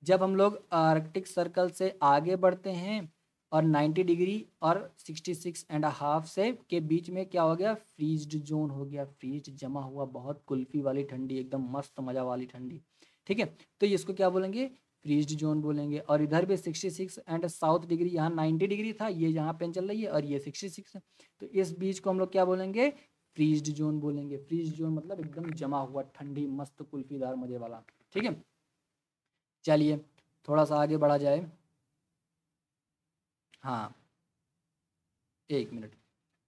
जब हम लोग आर्कटिक सर्कल से आगे बढ़ते हैं और 90 डिग्री और 66.5 से के बीच में क्या हो गया, फ्रीज्ड जोन हो गया। फ्रीज्ड जमा हुआ, बहुत कुल्फी वाली ठंडी, एकदम मस्त मज़ा वाली ठंडी। ठीक है, तो इसको क्या बोलेंगे, फ्रीज्ड जोन बोलेंगे। और इधर भी 66 एंड साउथ डिग्री, यहाँ 90 डिग्री था, ये यहाँ पेन चल रही है, और ये 66 है, तो इस बीच को हम लोग क्या बोलेंगे, फ्रीज्ड जोन बोलेंगे। फ्रीज्ड जोन मतलब एकदम जमा हुआ, ठंडी मस्त कुल्फीदार मज़े वाला। ठीक है, चलिए थोड़ा सा आगे बढ़ा जाए। हाँ, एक मिनट,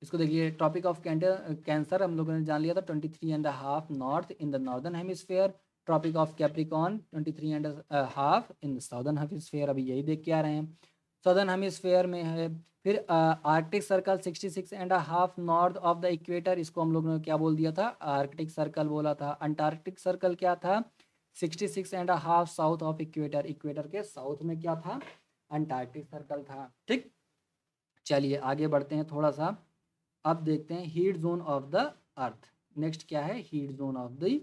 इसको देखिए, टॉपिक ऑफ कैंसर हम लोगों ने जान लिया था, 23.5 north in the northern hemisphere. Tropic of Capricorn 23.5 in the southern hemisphere, अभी यही देख के आ रहे हैं, साउदर्न हेमिस्फेयर में है। फिर Arctic circle 66.5 north of the equator, इसको हम लोगों ने क्या बोल दिया था, आर्कटिक सर्कल बोला था। अंटार्कटिक सर्कल क्या था, 66.5 साउथ ऑफ इक्वेटर, इक्वेटर के साउथ में क्या था, अंटार्कटिक सर्कल था। ठीक, चलिए आगे बढ़ते हैं थोड़ा सा। अब देखते हैं heat zone of the earth. Next क्या है, हीट जोन ऑफ द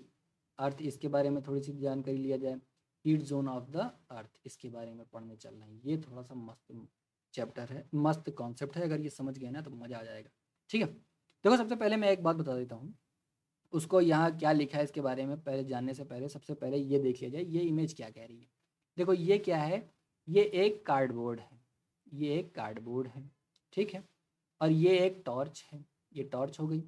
अर्थ, इसके बारे में थोड़ी सी जानकारी लिया जाए। हीट जोन ऑफ द अर्थ, इसके बारे में पढ़ने चल रहे हैं। ये थोड़ा सा मस्त चैप्टर है, मस्त कॉन्सेप्ट है, अगर ये समझ गए ना तो मज़ा आ जाएगा। ठीक है, देखो सबसे पहले मैं एक बात बता देता हूँ, उसको यहाँ क्या लिखा है इसके बारे में पहले जानने से पहले सबसे पहले ये देख लिया जाए, ये इमेज क्या कह रही है। देखो ये क्या है, ये एक कार्डबोर्ड है, ये एक कार्डबोर्ड है, ठीक है, और ये एक टॉर्च है, ये टॉर्च हो गई।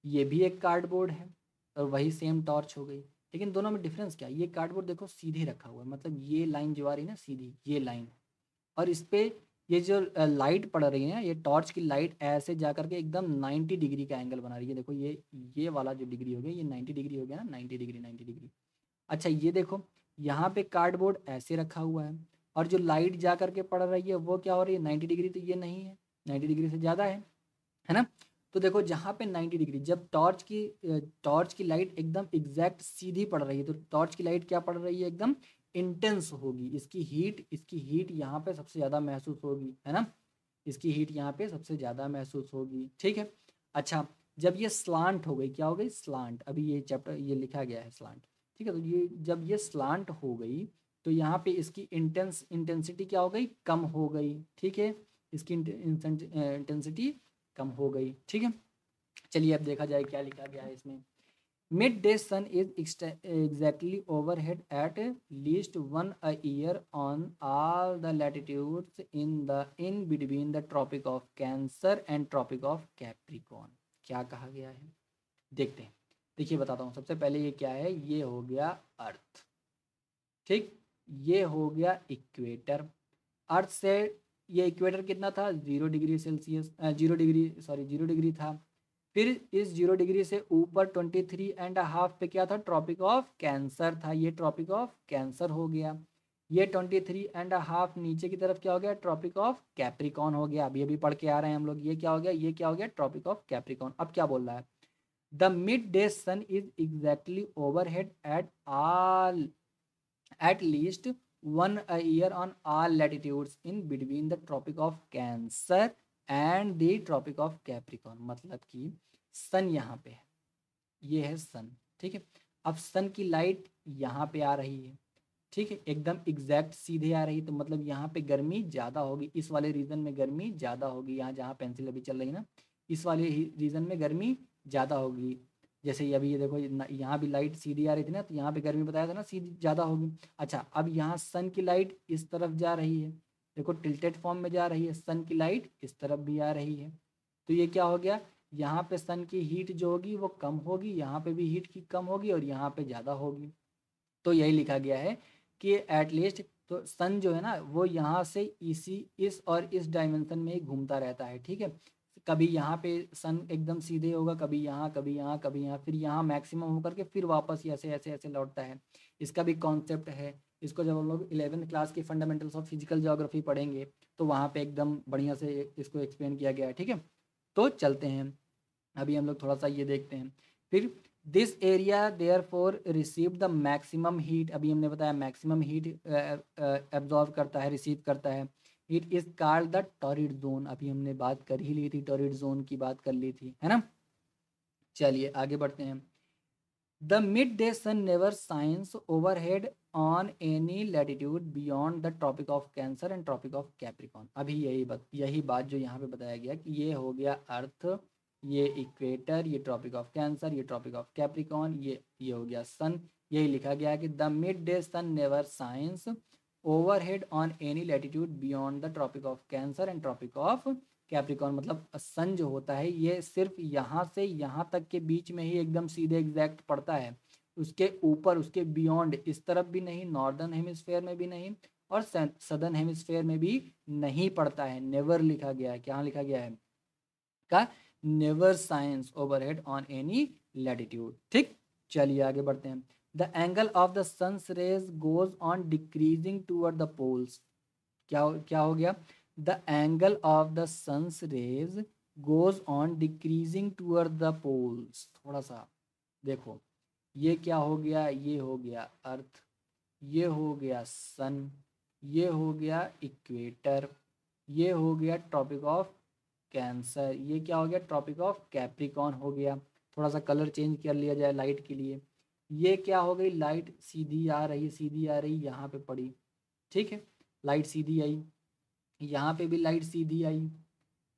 ये भी एक कार्डबोर्ड है और वही सेम टॉर्च हो गई। लेकिन दोनों में डिफरेंस क्या है, ये कार्डबोर्ड देखो सीधे रखा हुआ है, मतलब ये लाइन जो आ रही है ना सीधी, ये लाइन, और इस पे ये जो लाइट पड़ रही है ना, ये टॉर्च की लाइट ऐसे जा करके एकदम 90 डिग्री का एंगल बना रही है। देखो ये वाला जो डिग्री हो गया, ये 90 डिग्री हो गया ना, 90 डिग्री 90 डिग्री। अच्छा ये देखो, यहाँ पे कार्डबोर्ड ऐसे रखा हुआ है और जो लाइट जा करके पड़ रही है वो क्या हो रही है, 90 डिग्री, तो ये नहीं है, 90 डिग्री से ज़्यादा है ना। तो देखो जहाँ पे 90 डिग्री, जब टॉर्च की लाइट एकदम एग्जैक्ट सीधी पड़ रही है, तो टॉर्च की लाइट क्या पड़ रही है, एकदम इंटेंस होगी। इसकी हीट यहाँ पे सबसे ज़्यादा महसूस होगी, है ना, इसकी हीट यहाँ पे सबसे ज़्यादा महसूस होगी। ठीक है, अच्छा जब ये स्लांट हो गई, क्या हो गई, स्लांट, अभी ये चैप्टर ये लिखा गया है स्लांट। ठीक है, तो ये जब ये स्लांट हो गई तो यहाँ पे इसकी इंटेंसिटी क्या हो गई, कम हो गई। ठीक है, इसकी इंटेंसिटी कम हो गई। ठीक है, चलिए अब देखा जाए क्या लिखा गया है इसमें। Mid day sun is exactly overhead at least one a year on all the latitudes in between the Tropic of Cancer and Tropic of Capricorn. क्या कहा गया है, देखते हैं। देखिए बताता हूँ, सबसे पहले ये क्या है, ये हो गया अर्थ, ठीक, ये हो गया इक्वेटर। अर्थ से ये इक्वेटर कितना था, 0 डिग्री सेल्सियस, 0 डिग्री था। फिर इस 0 डिग्री से ऊपर 23.5 पे क्या था, ट्रॉपिक ऑफ कैंसर था, ये ट्रॉपिक ऑफ कैंसर हो गया। ये 23.5 नीचे की तरफ क्या हो गया, ट्रॉपिक ऑफ कैप्रिकॉन हो गया। अभी अभी पढ़ के आ रहे हैं हम लोग, ये क्या हो गया, ये क्या हो गया, ट्रॉपिक ऑफ कैप्रिकॉन। अब क्या बोल रहा है, the mid day sun is exactly overhead at least one a year on all latitudes in between the tropic of cancer and the tropic of capricorn। मतलब कि सन यहाँ पे है, ये है सन, ठीक है। अब सन की लाइट यहाँ पे आ रही है, ठीक है, एकदम एग्जैक्ट सीधे आ रही है, तो मतलब यहाँ पे गर्मी ज़्यादा होगी, इस वाले रीजन में गर्मी ज़्यादा होगी। यहाँ जहाँ पेंसिल अभी चल रही है ना, इस वाले रीजन में गर्मी ज़्यादा होगी। जैसे ये अभी ये देखो, यहाँ भी लाइट सीधी आ रही थी ना, तो यहाँ पे गर्मी बताया था ना सीधी ज़्यादा होगी। अच्छा अब यहाँ सन की लाइट इस तरफ जा रही है, देखो टिल्टेड फॉर्म में जा रही है, सन की लाइट इस तरफ भी आ रही है, तो ये क्या हो गया, यहाँ पे सन की हीट जो होगी वो कम होगी, यहाँ पे भी हीट की कम होगी और यहाँ पे ज़्यादा होगी। तो यही लिखा गया है कि एटलीस्ट, तो सन जो है ना वो यहाँ से इस और इस डायमेंशन में ही घूमता रहता है। ठीक है, कभी यहाँ पे सन एकदम सीधे होगा, कभी यहाँ, कभी यहाँ, कभी यहाँ, फिर यहाँ मैक्सिमम होकर के फिर वापस ऐसे ऐसे ऐसे लौटता है। इसका भी कॉन्सेप्ट है, इसको जब हम लोग 11th क्लास की फंडामेंटल्स ऑफ फिजिकल ज्योग्राफी पढ़ेंगे तो वहाँ पे एकदम बढ़िया से इसको एक्सप्लेन किया गया है। ठीक है, तो चलते हैं, अभी हम लोग थोड़ा सा ये देखते हैं। फिर this area therefore receive the maximum heat, अभी हमने बताया मैक्सिमम हीट एब्जॉर्व करता है, रिसीव करता है। It is called the torrid zone, अभी हमने बात कर ही ली थी, टॉरिड जोन की बात कर ली थी, है ना। चलिए आगे बढ़ते हैं। The mid day sun never shines overhead on any latitude beyond the Tropic of Cancer and Tropic of Capricorn. अभी यही बात जो यहाँ पे बताया गया कि ये हो गया अर्थ, ये इक्वेटर, ये ट्रॉपिक ऑफ कैंसर, ये ट्रॉपिक ऑफ कैप्रिकॉन, ये हो गया सन। यही लिखा गया कि the mid day sun never shines overhead on any latitude beyond the Tropic of Cancer and Tropic of Capricorn. मतलब सन जो होता है ये सिर्फ यहाँ से यहाँ तक के बीच में ही एकदम सीधे एग्जैक्ट पड़ता है, उसके ऊपर उसके बियॉन्ड इस तरफ भी नहीं, नॉर्दर्न हेमिस्फेयर में भी नहीं और सदर्न हेमिस्फेयर में भी नहीं पड़ता है। नेवर लिखा गया है, क्या लिखा गया है का, never shines overhead on any latitude. ठीक, चलिए आगे बढ़ते हैं। The angle of the sun's rays goes on decreasing toward the poles. क्या हो गया, the angle of the sun's rays goes on decreasing toward the poles. थोड़ा सा देखो, ये क्या हो गया, ये हो गया अर्थ, ये हो गया सन, ये हो गया इक्वेटर, ये हो गया ट्रॉपिक ऑफ कैंसर, ये क्या हो गया ट्रॉपिक ऑफ कैप्रिकॉन हो गया। थोड़ा सा कलर चेंज कर लिया जाए लाइट के लिए, ये क्या हो गई, लाइट सीधी आ रही, सीधी आ रही, यहाँ पे पड़ी, ठीक है, लाइट सीधी आई, यहाँ पे भी लाइट सीधी आई,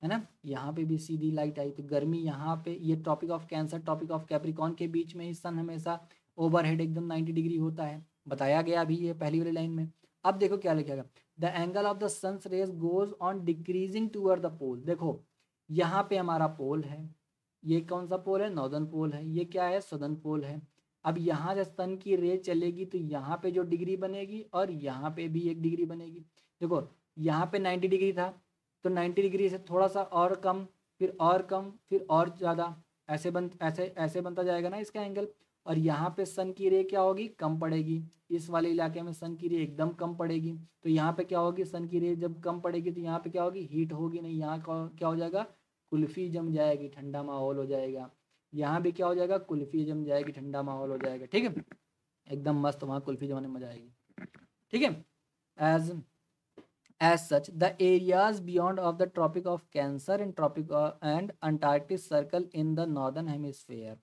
है ना, यहाँ पे भी सीधी लाइट आई, तो गर्मी यहाँ पे, ये Tropic of Cancer Tropic of Capricorn के बीच में ही सन हमेशा ओवरहेड एकदम 90 डिग्री होता है, बताया गया अभी ये पहली वाली लाइन में। अब देखो क्या लिखा गया, the angle of the sun's rays goes on decreasing toward the pole. देखो यहाँ पे हमारा पोल है, ये कौन सा पोल है, नॉर्दर्न पोल है, ये क्या है, सदर्न पोल है। अब यहाँ से सन की रे चलेगी तो यहाँ पे जो डिग्री बनेगी और यहाँ पे भी एक डिग्री बनेगी। देखो यहाँ पे 90 डिग्री था, तो 90 डिग्री से थोड़ा सा और कम, फिर और कम, फिर और ज़्यादा, ऐसे बनता जाएगा ना इसका एंगल। और यहाँ पे सन की रे क्या होगी, कम पड़ेगी, इस वाले इलाके में सन की रे एकदम कम पड़ेगी, तो यहाँ पे क्या होगी, सन की रे जब कम पड़ेगी तो यहाँ पे क्या होगी, हीट होगी नहीं, यहाँ क्या हो जाएगा, कुल्फ़ी जम जाएगी, ठंडा माहौल हो जाएगा। यहाँ भी क्या हो जाएगा, कुल्फ़ी जम जाएगी, ठंडा माहौल हो जाएगा, ठीक है, एकदम मस्त, वहाँ कुल्फ़ी जमाने में मजा आएगी, ठीक है। As As such, the areas beyond of the Tropic of Cancer and Tropic and Antarctic Circle in the northern hemisphere।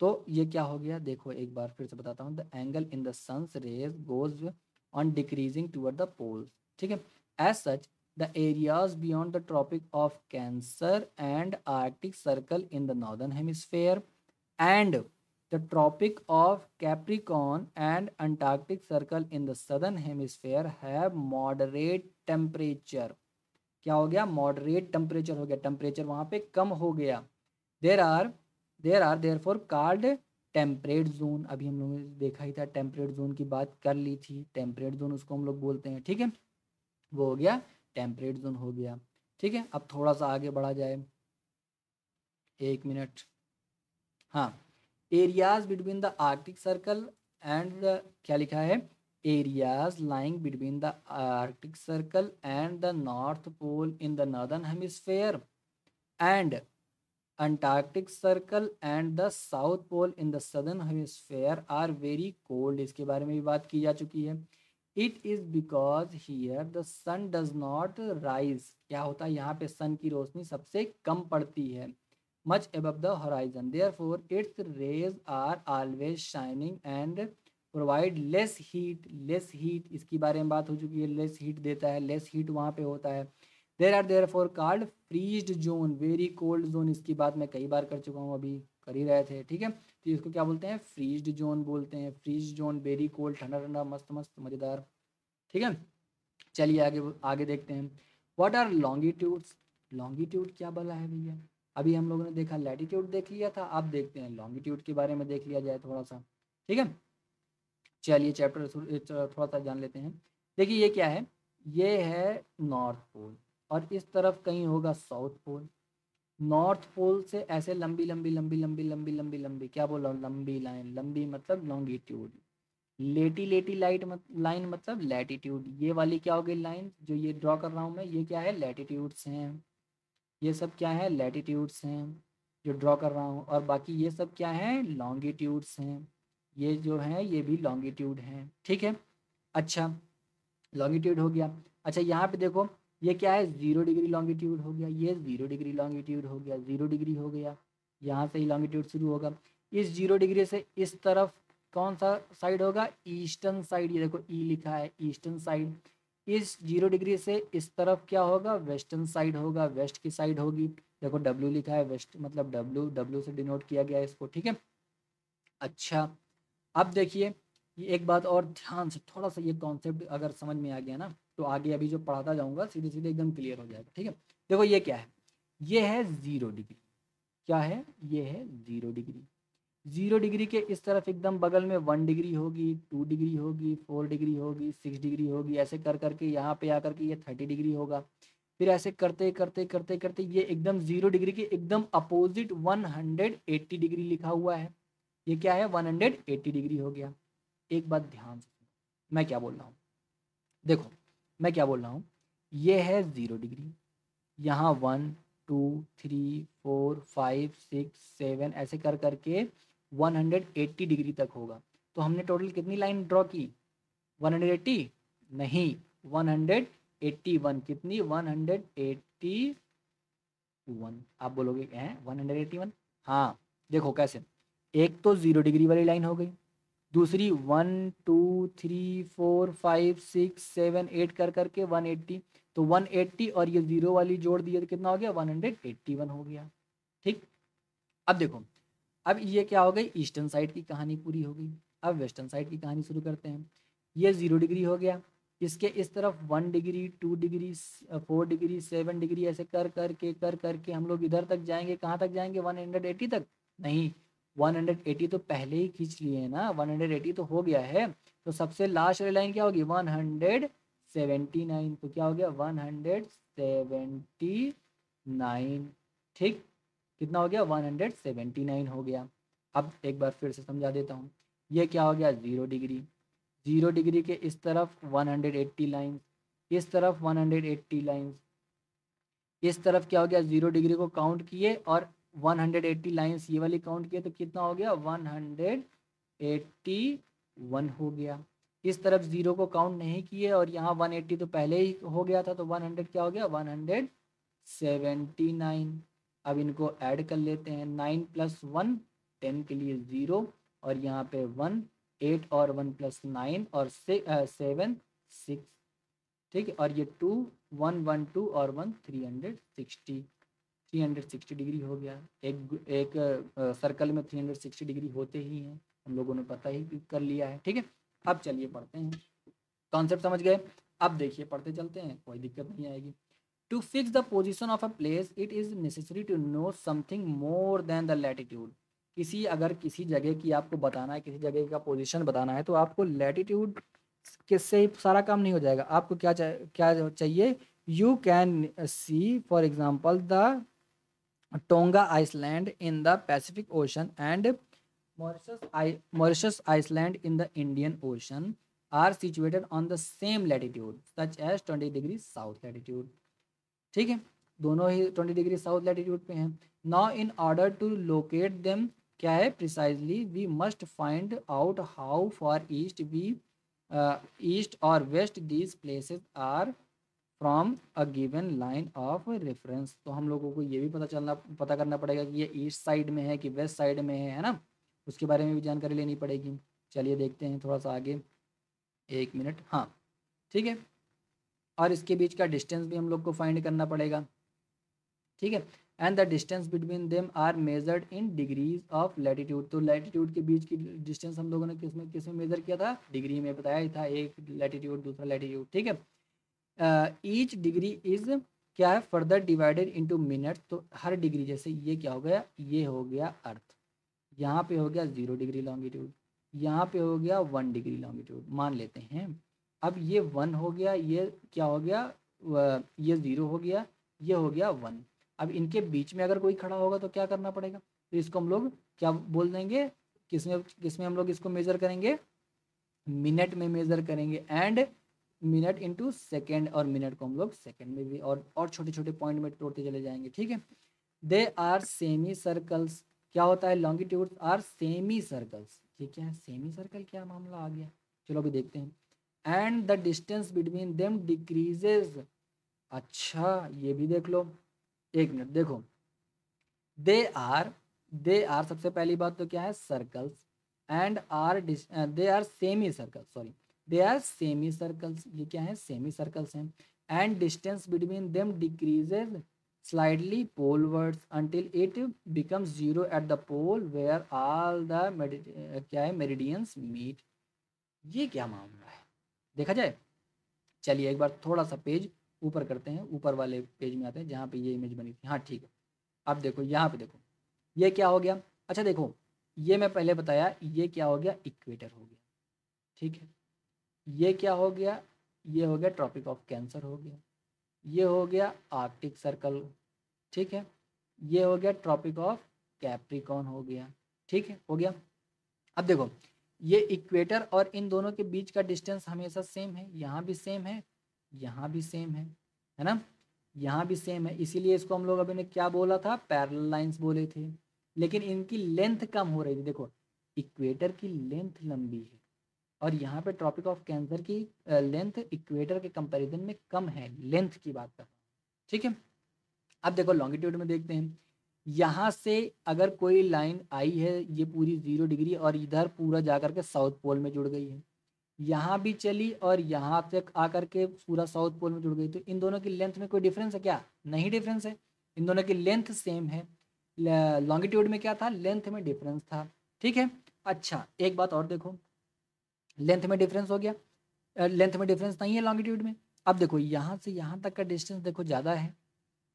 तो ये क्या हो गया, देखो एक बार फिर से बताता हूँ, the angle in the sun's rays goes on decreasing toward the poles, ठीक है। As such the areas beyond the Tropic of Cancer and Arctic Circle in the northern hemisphere and the Tropic of Capricorn and Antarctic Circle in the southern hemisphere have moderate temperature। क्या हो गया, moderate temperature हो गया, टेम्परेचर वहाँ पे कम हो गया। there are therefore called temperate zone। अभी हम लोगों ने देखा ही था, टेम्परेट जोन की बात कर ली थी, टेम्परेट जोन उसको हम लोग बोलते हैं, ठीक है, वो हो गया टेम्परेट जोन हो गया, ठीक है। अब थोड़ा सा आगे बढ़ा जाए, एक मिनट, हाँ, areas between the Arctic Circle and क्या लिखा है, areas lying between the Arctic Circle and the north pole in the northern hemisphere and Antarctic Circle and the south pole in the southern hemisphere are very cold. इसके बारे में भी बात की जा चुकी है। It is because here the sun does not rise. क्या होता है, यहाँ पे सन की रोशनी सबसे कम पड़ती है, much above the horizon, therefore its rays are always shining and provide less heat। इसकी बारे में बात हो चुकी है, less heat देता है, less heat वहाँ पे होता है। there are therefore called freezed zone, very cold zone। इसकी बात मैं कई बार कर चुका हूँ, अभी कर ही रहे थे, ठीक है। तो इसको क्या बोलते हैं, फ्रीज्ड जोन बोलते हैं, फ्रीज जोन, वेरी कोल्ड, ठंडा ठंडा, मस्त मस्त मज़ेदार, ठीक है। चलिए आगे आगे देखते हैं, व्हाट आर लॉन्गिट्यूड्स। लॉन्गिट्यूड क्या बोला है भैया, अभी हम लोगों ने देखा लैटिट्यूड देख लिया था, अब देखते हैं लॉन्गिट्यूड के बारे में देख लिया जाए थोड़ा सा, ठीक है। चलिए चैप्टर थोड़ा सा जान लेते हैं। देखिए ये क्या है, ये है नॉर्थ पोल और इस तरफ कहीं होगा साउथ पोल। नॉर्थ पोल से ऐसे लंबी लंबी लंबी लंबी लंबी लंबी लंबी, क्या बोल रहा हूँ, लंबी लाइन, लंबी मतलब लॉन्गिट्यूड, लेटी लेटी लाइन मतलब लैटिट्यूड। ये वाली क्या हो गई लाइन जो ये ड्रॉ कर रहा हूँ मैं, ये क्या है, लैटिट्यूड्स हैं, ये सब क्या है, लैटिट्यूड्स हैं जो ड्रॉ कर रहा हूँ, और बाकी ये सब क्या है, लॉन्गिट्यूड्स हैं, ये जो हैं ये भी लॉन्गिट्यूड हैं, ठीक है। अच्छा, लॉन्गिट्यूड हो गया। अच्छा यहाँ पे देखो, ये क्या है, 0 डिग्री लॉन्गिट्यूड हो गया, ये 0 डिग्री लॉन्गिट्यूड हो गया, 0 डिग्री हो गया, यहाँ से ही लॉन्गिट्यूड शुरू होगा। इस 0 डिग्री से इस तरफ कौन सा साइड होगा, ईस्टर्न साइड, ये देखो ई लिखा है, ईस्टर्न साइड। इस 0 डिग्री से इस तरफ क्या होगा, वेस्टर्न साइड होगा, वेस्ट की साइड होगी। देखो डब्ल्यू लिखा है, वेस्ट मतलब डब्ल्यू, डब्ल्यू से डिनोट किया गया है इसको, ठीक है। अच्छा अब देखिए, ये एक बात और ध्यान से, थोड़ा सा ये कॉन्सेप्ट अगर समझ में आ गया ना तो आगे अभी जो पढ़ाता जाऊंगा सीधे सीधे एकदम क्लियर हो जाएगा, ठीक है। देखो ये क्या है, ये है 0 डिग्री, क्या है, ये है 0 डिग्री। 0 डिग्री के इस तरफ एकदम बगल में 1 डिग्री होगी, 2 डिग्री होगी, 4 डिग्री होगी, 6 डिग्री होगी, ऐसे कर करके यहाँ पे आकर के ये 30 डिग्री होगा। फिर ऐसे करते करते करते करते ये एकदम 0 डिग्री के एकदम अपोजिट 180 डिग्री लिखा हुआ है, ये क्या है, 180 डिग्री हो गया। एक बात ध्यान से, मैं क्या बोल रहा हूँ, देखो मैं क्या बोल रहा हूँ, ये है 0 डिग्री, यहाँ 1 2 3 4 5 6 7 ऐसे कर करके 180 डिग्री तक होगा। तो हमने टोटल कितनी लाइन ड्रॉ की? 180 नहीं, 181। कितनी? 181। आप बोलोगे हैं 181? हाँ, देखो कैसे, एक तो 0 डिग्री वाली लाइन हो गई, दूसरी 1 2 3 4 5 6 7 8 कर करके 180, तो 180 और ये 0 वाली जोड़ दिए तो कितना हो गया? 181 हो गया। ठीक, अब देखो, अब ये क्या हो गई? ईस्टर्न साइड की कहानी पूरी हो गई। अब वेस्टर्न साइड की कहानी शुरू करते हैं। ये 0 डिग्री हो गया, इसके इस तरफ 1 डिग्री, 2 डिग्री, 4 डिग्री, 7 डिग्री, ऐसे कर करके हम लोग इधर तक जाएंगे। कहाँ तक जाएंगे? 180 तक? नहीं, 180 तो पहले ही खींच लिए है ना, 180 तो हो गया है। तो सबसे लास्ट वाली लाइन क्या होगी? 179। तो क्या हो गया? 179। ठीक, कितना हो गया? 179 हो गया। अब एक बार फिर से समझा देता हूँ। ये क्या हो गया? 0 डिग्री, 0 डिग्री के इस तरफ 180 लाइन, इस तरफ 180 लाइन, इस तरफ क्या हो गया? 0 डिग्री को काउंट किए और 180 लाइन्स ये वाली काउंट किए, तो कितना हो गया? 181 हो गया। इस तरफ 0 को काउंट नहीं किए और यहाँ 180 तो पहले ही हो गया था, तो 100 क्या हो गया? 179। अब इनको ऐड कर लेते हैं। 9 + 1 10 के लिए 0, और यहाँ पे 1 8 और 1 + 9 और 7 6। ठीक है, और ये 2 1 1 2 और 1 360 डिग्री हो गया। एक एक सर्कल में 360 डिग्री होते ही हैं, हम लोगों ने पता ही कर लिया है। ठीक है, अब चलिए पढ़ते हैं। कॉन्सेप्ट समझ गए? अब देखिए पढ़ते चलते हैं, कोई दिक्कत नहीं आएगी। To fix the position of a place it is necessary to know something more than the latitude. अगर किसी जगह की आपको बताना है, किसी जगह का पोजीशन बताना है, तो आपको लैटिट्यूड किससे ही सारा काम नहीं हो जाएगा। आपको क्या चाहिए? You can see for example the Tonga island in the Pacific Ocean and Mauritius Iceland in the Indian Ocean are situated on the same latitude such as 20 degree south latitude. ठीक है, दोनों ही 20 डिग्री साउथ लैटिट्यूड पे हैं। Now in order to locate them, क्या है? Precisely we must find out how far east और west these places are from a given line of reference. तो हम लोगों को ये भी पता करना पड़ेगा कि ये ईस्ट साइड में है कि वेस्ट साइड में है ना, उसके बारे में भी जानकारी लेनी पड़ेगी। चलिए देखते हैं थोड़ा सा आगे, 1 मिनट। हाँ, ठीक है, और इसके बीच का डिस्टेंस भी हम लोग को फाइंड करना पड़ेगा। ठीक है, and the distance between them are measured in degrees of latitude. तो लैटिट्यूड के बीच की डिस्टेंस हम लोगों ने किस में मेजर किया था? डिग्री में बताया ही था, एक लैटिट्यूड दूसरा लैटिट्यूड। ठीक है, ईच डिग्री इज क्या है? Further divided into minute. तो हर डिग्री, जैसे ये क्या हो गया? ये हो गया अर्थ, यहाँ पे हो गया 0 डिग्री लॉन्गिट्यूड, यहाँ पे हो गया 1 डिग्री लॉन्गिट्यूड मान लेते हैं। अब ये 1 हो गया, ये क्या हो गया? ये 0 हो गया, ये हो गया 1। अब इनके बीच में अगर कोई खड़ा होगा तो क्या करना पड़ेगा? तो इसको हम लोग क्या बोल देंगे? किसमें हम लोग इसको मेज़र करेंगे? मिनट में मेज़र करेंगे। एंड मिनट इंटू सेकेंड, और मिनट को हम लोग सेकेंड में भी और छोटे छोटे पॉइंट में तोड़ते चले जाएंगे। ठीक है, दे आर सेमी सर्कल्स। क्या होता है? Longitude are semi circles. ठीक है, सेमी सर्कल क्या मामला आ गया? चलो अभी देखते हैं। And the distance between them decreases. अच्छा, ये भी देख लो, 1 मिनट देखो। दे आर सबसे पहली बात तो क्या है? Circles. And they are semi circles, sorry, they are semi circles. ये क्या है? सेमी सर्कल्स हैं। And distance between them decreases slightly polewards until it becomes 0 at the pole where all the क्या है? meridians meet। ये क्या मामला है देखा जाए? चलिए एक बार थोड़ा सा पेज ऊपर करते हैं, ऊपर वाले पेज में आते हैं जहाँ पे ये इमेज बनी थी। हाँ ठीक है, अब देखो यहाँ पे देखो, ये क्या हो गया? अच्छा देखो, ये मैं पहले बताया, ये क्या हो गया? इक्वेटर हो गया। ठीक है, ये क्या हो गया? ये हो गया ट्रॉपिक ऑफ कैंसर हो गया, ये हो गया आर्कटिक सर्कल। ठीक है, ये हो गया ट्रॉपिक ऑफ कैप्रिकॉन हो गया। ठीक है, हो गया। अब देखो, ये इक्वेटर और इन दोनों के बीच का डिस्टेंस हमेशा सेम है, यहाँ भी सेम है, यहाँ भी सेम है ना, यहाँ भी सेम है। इसीलिए इसको हम लोग अभी ने क्या बोला था? पैरेलल लाइंस बोले थे। लेकिन इनकी लेंथ कम हो रही थी। देखो, इक्वेटर की लेंथ लंबी है और यहाँ पे ट्रॉपिक ऑफ कैंसर की लेंथ इक्वेटर के कंपैरिजन में कम है, लेंथ की बात कर रहा हूँ, ठीक है। अब देखो लॉन्गिट्यूड में देखते हैं, यहाँ से अगर कोई लाइन आई है ये पूरी 0 डिग्री और इधर पूरा जाकर के साउथ पोल में जुड़ गई है, यहाँ भी चली और यहाँ तक आकर के पूरा साउथ पोल में जुड़ गई, तो इन दोनों की लेंथ में कोई डिफरेंस है क्या? नहीं डिफरेंस है, इन दोनों की लेंथ सेम है। लॉन्गिट्यूड में क्या था? लेंथ में डिफरेंस था, ठीक है। अच्छा एक बात और देखो, लेंथ में डिफरेंस हो गया, लेंथ में डिफरेंस नहीं है लॉन्गिट्यूड में। अब देखो यहाँ से यहाँ तक का डिस्टेंस देखो ज़्यादा है,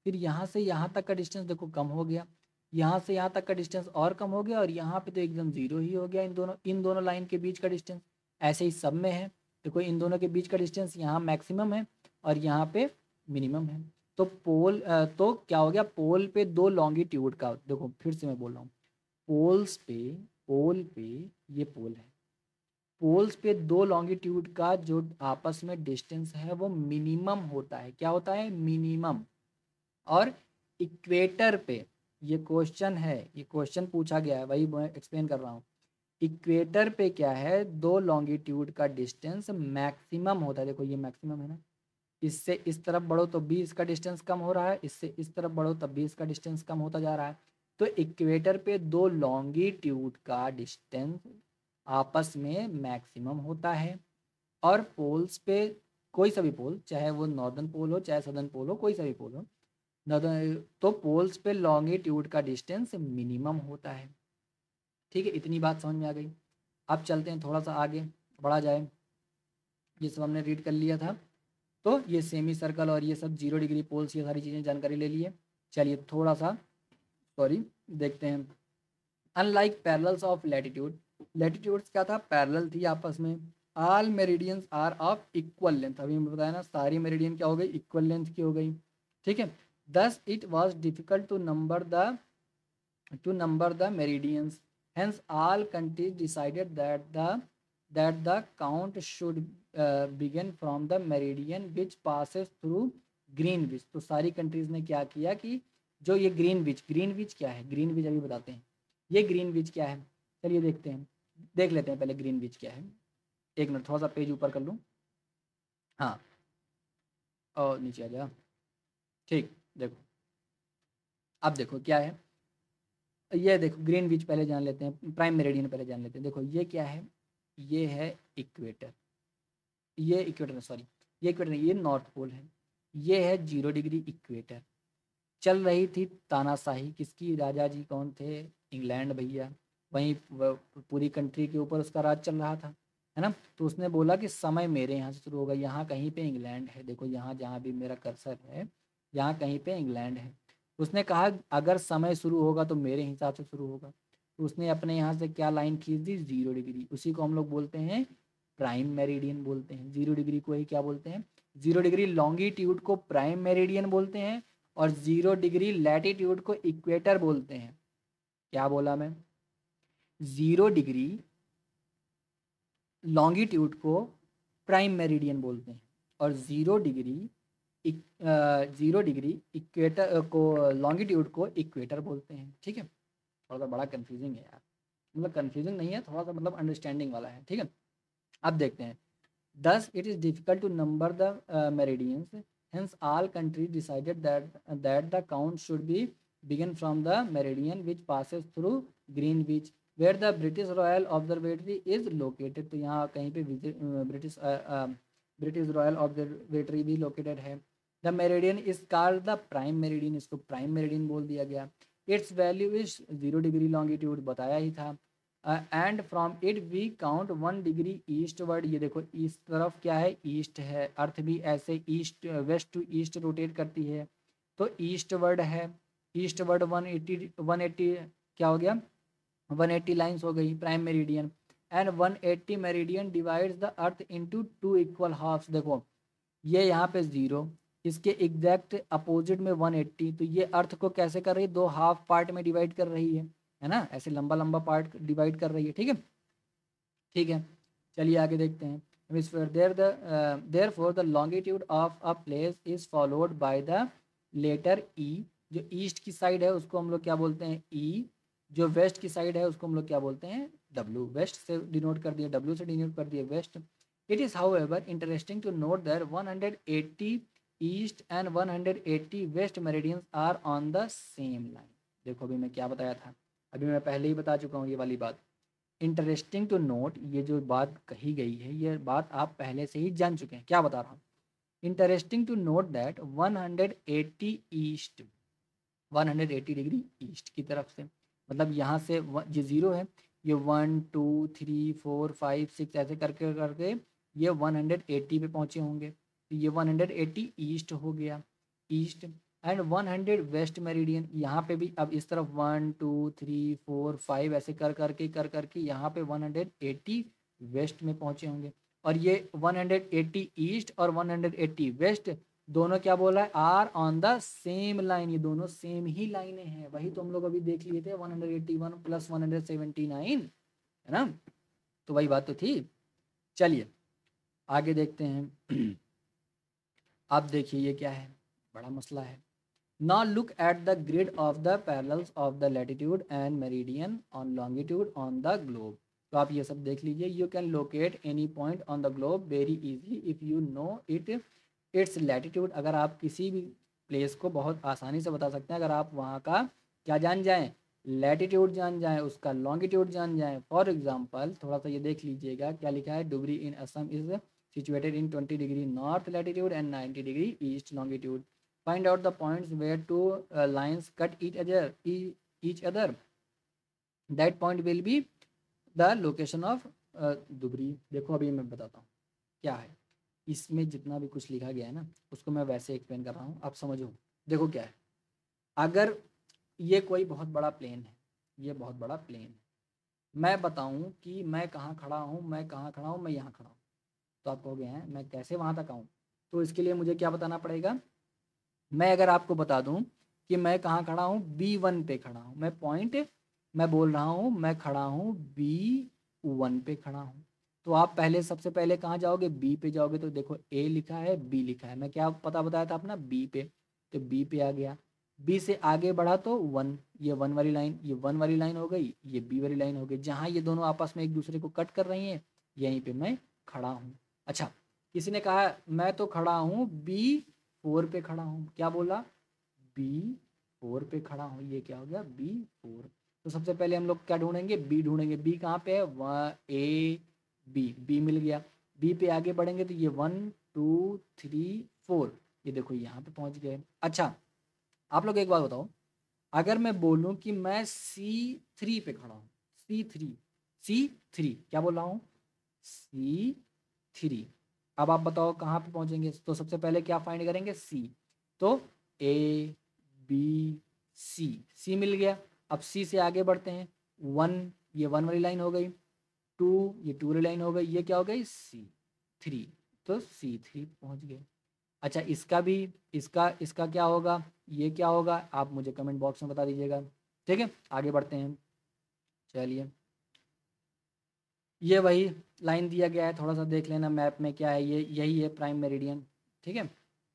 फिर यहाँ से यहाँ तक का डिस्टेंस देखो कम हो गया, यहाँ से यहाँ तक का डिस्टेंस और कम हो गया और यहाँ पे तो एकदम 0 ही हो गया इन दोनों लाइन के बीच का डिस्टेंस। ऐसे ही सब में है, देखो इन दोनों के बीच का डिस्टेंस यहाँ मैक्सिमम है और यहाँ पे मिनिमम है। तो तो क्या हो गया, पोल पे दो लॉन्गिट्यूड का, देखो फिर से मैं बोल रहा हूँ, पोल पे ये पोल है, पोल्स पे दो लॉन्गिट्यूड का जो आपस में डिस्टेंस है वो मिनिमम होता है। क्या होता है? मिनिमम। और इक्वेटर पे, ये क्वेश्चन है, ये क्वेश्चन पूछा गया है, वही मैं एक्सप्लेन कर रहा हूँ। इक्वेटर पे क्या है, दो लॉन्गिट्यूड का डिस्टेंस मैक्सिमम होता है। देखो ये मैक्सिमम है ना, इससे इस तरफ बढ़ो तो भी इसका डिस्टेंस कम हो रहा है, इससे इस तरफ बढ़ो तब भी इसका डिस्टेंस कम होता जा रहा है। तो इक्वेटर पे दो लॉन्गिट्यूड का डिस्टेंस आपस में मैक्सिमम होता है। और पोल्स पे, कोई सा भी पोल, चाहे वो नॉर्दर्न पोल हो चाहे सदर्न पोल हो, कोई सा भी पोल हो, तो पोल्स पे लॉन्गिट्यूड का डिस्टेंस मिनिमम होता है, ठीक है। इतनी बात समझ में आ गई। अब चलते हैं थोड़ा सा आगे बढ़ा जाए, ये सब हमने रीड कर लिया था। तो ये सेमी सर्कल और ये सब 0 डिग्री पोल्स, ये सारी चीज़ें जानकारी ले लिए। चलिए थोड़ा सा देखते हैं। Unlike parallels of latitude, latitudes क्या था? पैरेलल थी आपस में। All meridians are of equal length, अभी मैं बताया ना, सारी मेरिडियन क्या हो गई? इक्वल लेंथ की हो गई, ठीक है। Thus it was difficult to number the meridians, hence all countries decided that the count should begin from the meridian which passes through Greenwich. तो सारी कंट्रीज ने क्या किया कि जो ये ग्रीनविच क्या है, ग्रीनविच अभी बताते हैं, ये ग्रीनविच क्या है, चलिए देखते हैं, देख लेते हैं पहले ग्रीनविच क्या है। एक मिनट थोड़ा सा पेज ऊपर कर लूँ, हाँ और नीचे आ जा, ठीक। देखो अब देखो क्या है, ये देखो ग्रीनविच पहले जान लेते हैं, प्राइम मेरिडियन पहले जान लेते हैं। देखो ये क्या है, ये है इक्वेटर, ये इक्वेटर सॉरी, ये इक्वेटर, ये नॉर्थ पोल है, ये है 0 डिग्री इक्वेटर। चल रही थी तानाशाही किसकी? राजा जी कौन थे? इंग्लैंड भैया, वहीं पूरी कंट्री के ऊपर उसका राज चल रहा था, है ना। तो उसने बोला कि समय मेरे यहाँ से शुरू होगा, यहाँ कहीं पे इंग्लैंड है, देखो यहाँ जहाँ भी मेरा कर्सर है यहाँ कहीं पे इंग्लैंड है। उसने कहा अगर समय शुरू होगा तो मेरे हिसाब से शुरू होगा, तो उसने अपने यहाँ से क्या लाइन खींच दी? 0 डिग्री। उसी को हम लोग बोलते हैं प्राइम मेरिडियन बोलते हैं। 0 डिग्री को ही क्या बोलते हैं? 0 डिग्री लॉन्गिट्यूड को प्राइम मेरिडियन बोलते हैं और 0 डिग्री लैटिट्यूड को इक्वेटर बोलते हैं। क्या बोला मैं? 0 डिग्री लॉन्गिट्यूड को प्राइम मेरिडियन बोलते हैं और 0 डिग्री इक्वेटर को, लॉन्गिट्यूड को इक्वेटर बोलते हैं, ठीक है। थोड़ा सा बड़ा कंफ्यूजिंग है यार, मतलब कंफ्यूजिंग नहीं है, थोड़ा सा मतलब अंडरस्टैंडिंग वाला है, ठीक है। अब देखते हैं, thus it is difficult to number the meridians, hence all countries decided that the count should be begin from the meridian which passes through Greenwich where the British Royal Observatory is located। तो यहाँ कहीं पे ब्रिटिश रॉयल ऑब्जर्वेटरी भी लोकेटेड है। The meridian is called the prime meridian, इसको प्राइम मेरिडियन बोल दिया गया। Its value is 0 degree longitude, बताया ही था। And from it we count 1 degree eastward. ये देखो इस तरफ क्या है? ईस्ट है, अर्थ भी ऐसे east west to east rotate करती है, तो ईस्टवर्ड है। ईस्टवर्ड 180 क्या हो गया? 180 लाइन्स हो गई prime meridian. And 180 meridian divides the earth into 2 equal halves. देखो ये यहाँ पे 0, इसके एग्जैक्ट अपोजिट में 180, तो ये अर्थ को कैसे कर रही है? 2 हाफ पार्ट में डिवाइड कर रही है ना, ऐसे लंबा लंबा पार्ट डिवाइड कर रही है, ठीक है। ठीक है चलिए आगे देखते हैं। therefore the longitude of a place is followed by the letter E। जो ईस्ट की साइड है उसको हम लोग क्या बोलते हैं? ई। जो वेस्ट की साइड है उसको हम लोग क्या बोलते हैं? W, वेस्ट से डिनोट कर दिया, W से डिनोट कर दिया west. It is however interesting to note that 180 east and 180 west meridians are on the same line. देखो अभी मैं क्या बताया था, अभी मैं पहले ही बता चुका हूँ ये वाली बात। इंटरेस्टिंग टू नोट, ये जो बात कही गई है ये बात आप पहले से ही जान चुके हैं। क्या बता रहा हूँ, interesting to note that 180 east, 180 degree east की तरफ से, मतलब यहाँ से ये 0 है, ये 1 2 3 4 5 6 ऐसे करके करके ये 180 पे पहुँचे होंगे, तो ये 180 ईस्ट हो गया, ईस्ट। एंड 100 वेस्ट मेरिडियन, यहाँ पे भी अब इस तरफ 1 2 3 4 5 ऐसे कर करके यहाँ पे 180 वेस्ट में पहुँचे होंगे। और ये 180 ईस्ट और 180 वेस्ट दोनों क्या बोला है, are on the same line, ये दोनों सेम ही लाइनें हैं। वही तो हम लोग अभी देख लिए थे 181 प्लस 179, है ना, तो वही बात तो थी। चलिए आगे देखते हैं। अब देखिए ये क्या है, बड़ा मसला है। Now look at the grid of the parallels of the latitude and meridian on longitude on the globe. तो आप ये सब देख लीजिए। You can locate any point on the globe very easy if you know it's latitude. अगर आप किसी भी प्लेस को बहुत आसानी से बता सकते हैं अगर आप वहाँ का क्या जान जाएँ, लैटिट्यूड जान जाएँ, उसका लॉन्गिट्यूड जान जाएँ। फॉर एग्जाम्पल थोड़ा सा ये देख लीजिएगा, क्या लिखा है, डुबरी इन Assam is situated in 20 degree north latitude and 90 degree east longitude. Find out the points where two lines cut each other. That point will be the location of दुबरी। देखो अभी मैं बताता हूँ क्या है, इसमें जितना भी कुछ लिखा गया है ना उसको मैं वैसे एक्सप्लेन कर रहा हूँ, आप समझो। देखो क्या है, अगर ये कोई बहुत बड़ा प्लेन है, ये बहुत बड़ा प्लेन है, मैं बताऊँ कि मैं कहाँ खड़ा हूँ, मैं कहाँ खड़ा हूँ, मैं यहाँ खड़ा हूँ, तो आप कहोगे हैं मैं कैसे वहाँ तक आऊँ। तो इसके लिए मुझे क्या बताना पड़ेगा, मैं अगर आपको बता दूँ कि मैं कहाँ खड़ा हूँ, B1 पे खड़ा हूँ, मैं पॉइंट मैं बोल रहा हूँ मैं खड़ा हूँ B1 पे खड़ा हूँ, तो आप पहले सबसे पहले कहाँ जाओगे, B पे जाओगे। तो देखो A लिखा है, B लिखा है, मैं क्या पता बताया था अपना, B पे, तो B पे आ गया। B से आगे बढ़ा तो 1, ये 1 वाली लाइन, ये 1 वाली लाइन हो गई, ये B वाली लाइन हो गई। जहाँ ये दोनों आपस में एक दूसरे को कट कर रही हैं यहीं पे मैं खड़ा हूँ। अच्छा, किसी ने कहा मैं तो खड़ा हूँ B4 पे खड़ा हूँ, क्या बोला, B4 पे खड़ा हूँ, ये क्या हो गया, B4। तो सबसे पहले हम लोग क्या ढूंढेंगे, B ढूंढेंगे। B कहाँ पे है, B मिल गया। B पे आगे बढ़ेंगे तो ये 1 2 3 4, ये देखो यहाँ पे पहुँच गए। अच्छा आप लोग एक बात बताओ, अगर मैं बोलूँ कि मैं C3 पे खड़ा हूँ, C3 क्या बोल रहा हूँ, C3। अब आप बताओ कहाँ पे पहुँचेंगे, तो सबसे पहले क्या फाइंड करेंगे, C, तो A B C मिल गया। अब C से आगे बढ़ते हैं, 1 ये 1 वाली लाइन हो गई, 2 ये 2 वाली लाइन हो गई, ये क्या हो गई, C3, तो C3 पहुँच गए। अच्छा इसका भी, इसका क्या होगा, ये क्या होगा, आप मुझे कमेंट बॉक्स में बता दीजिएगा। ठीक है आगे बढ़ते हैं। चलिए ये वही लाइन दिया गया है, थोड़ा सा देख लेना मैप में क्या है, ये यही है प्राइम मेरिडियन। ठीक है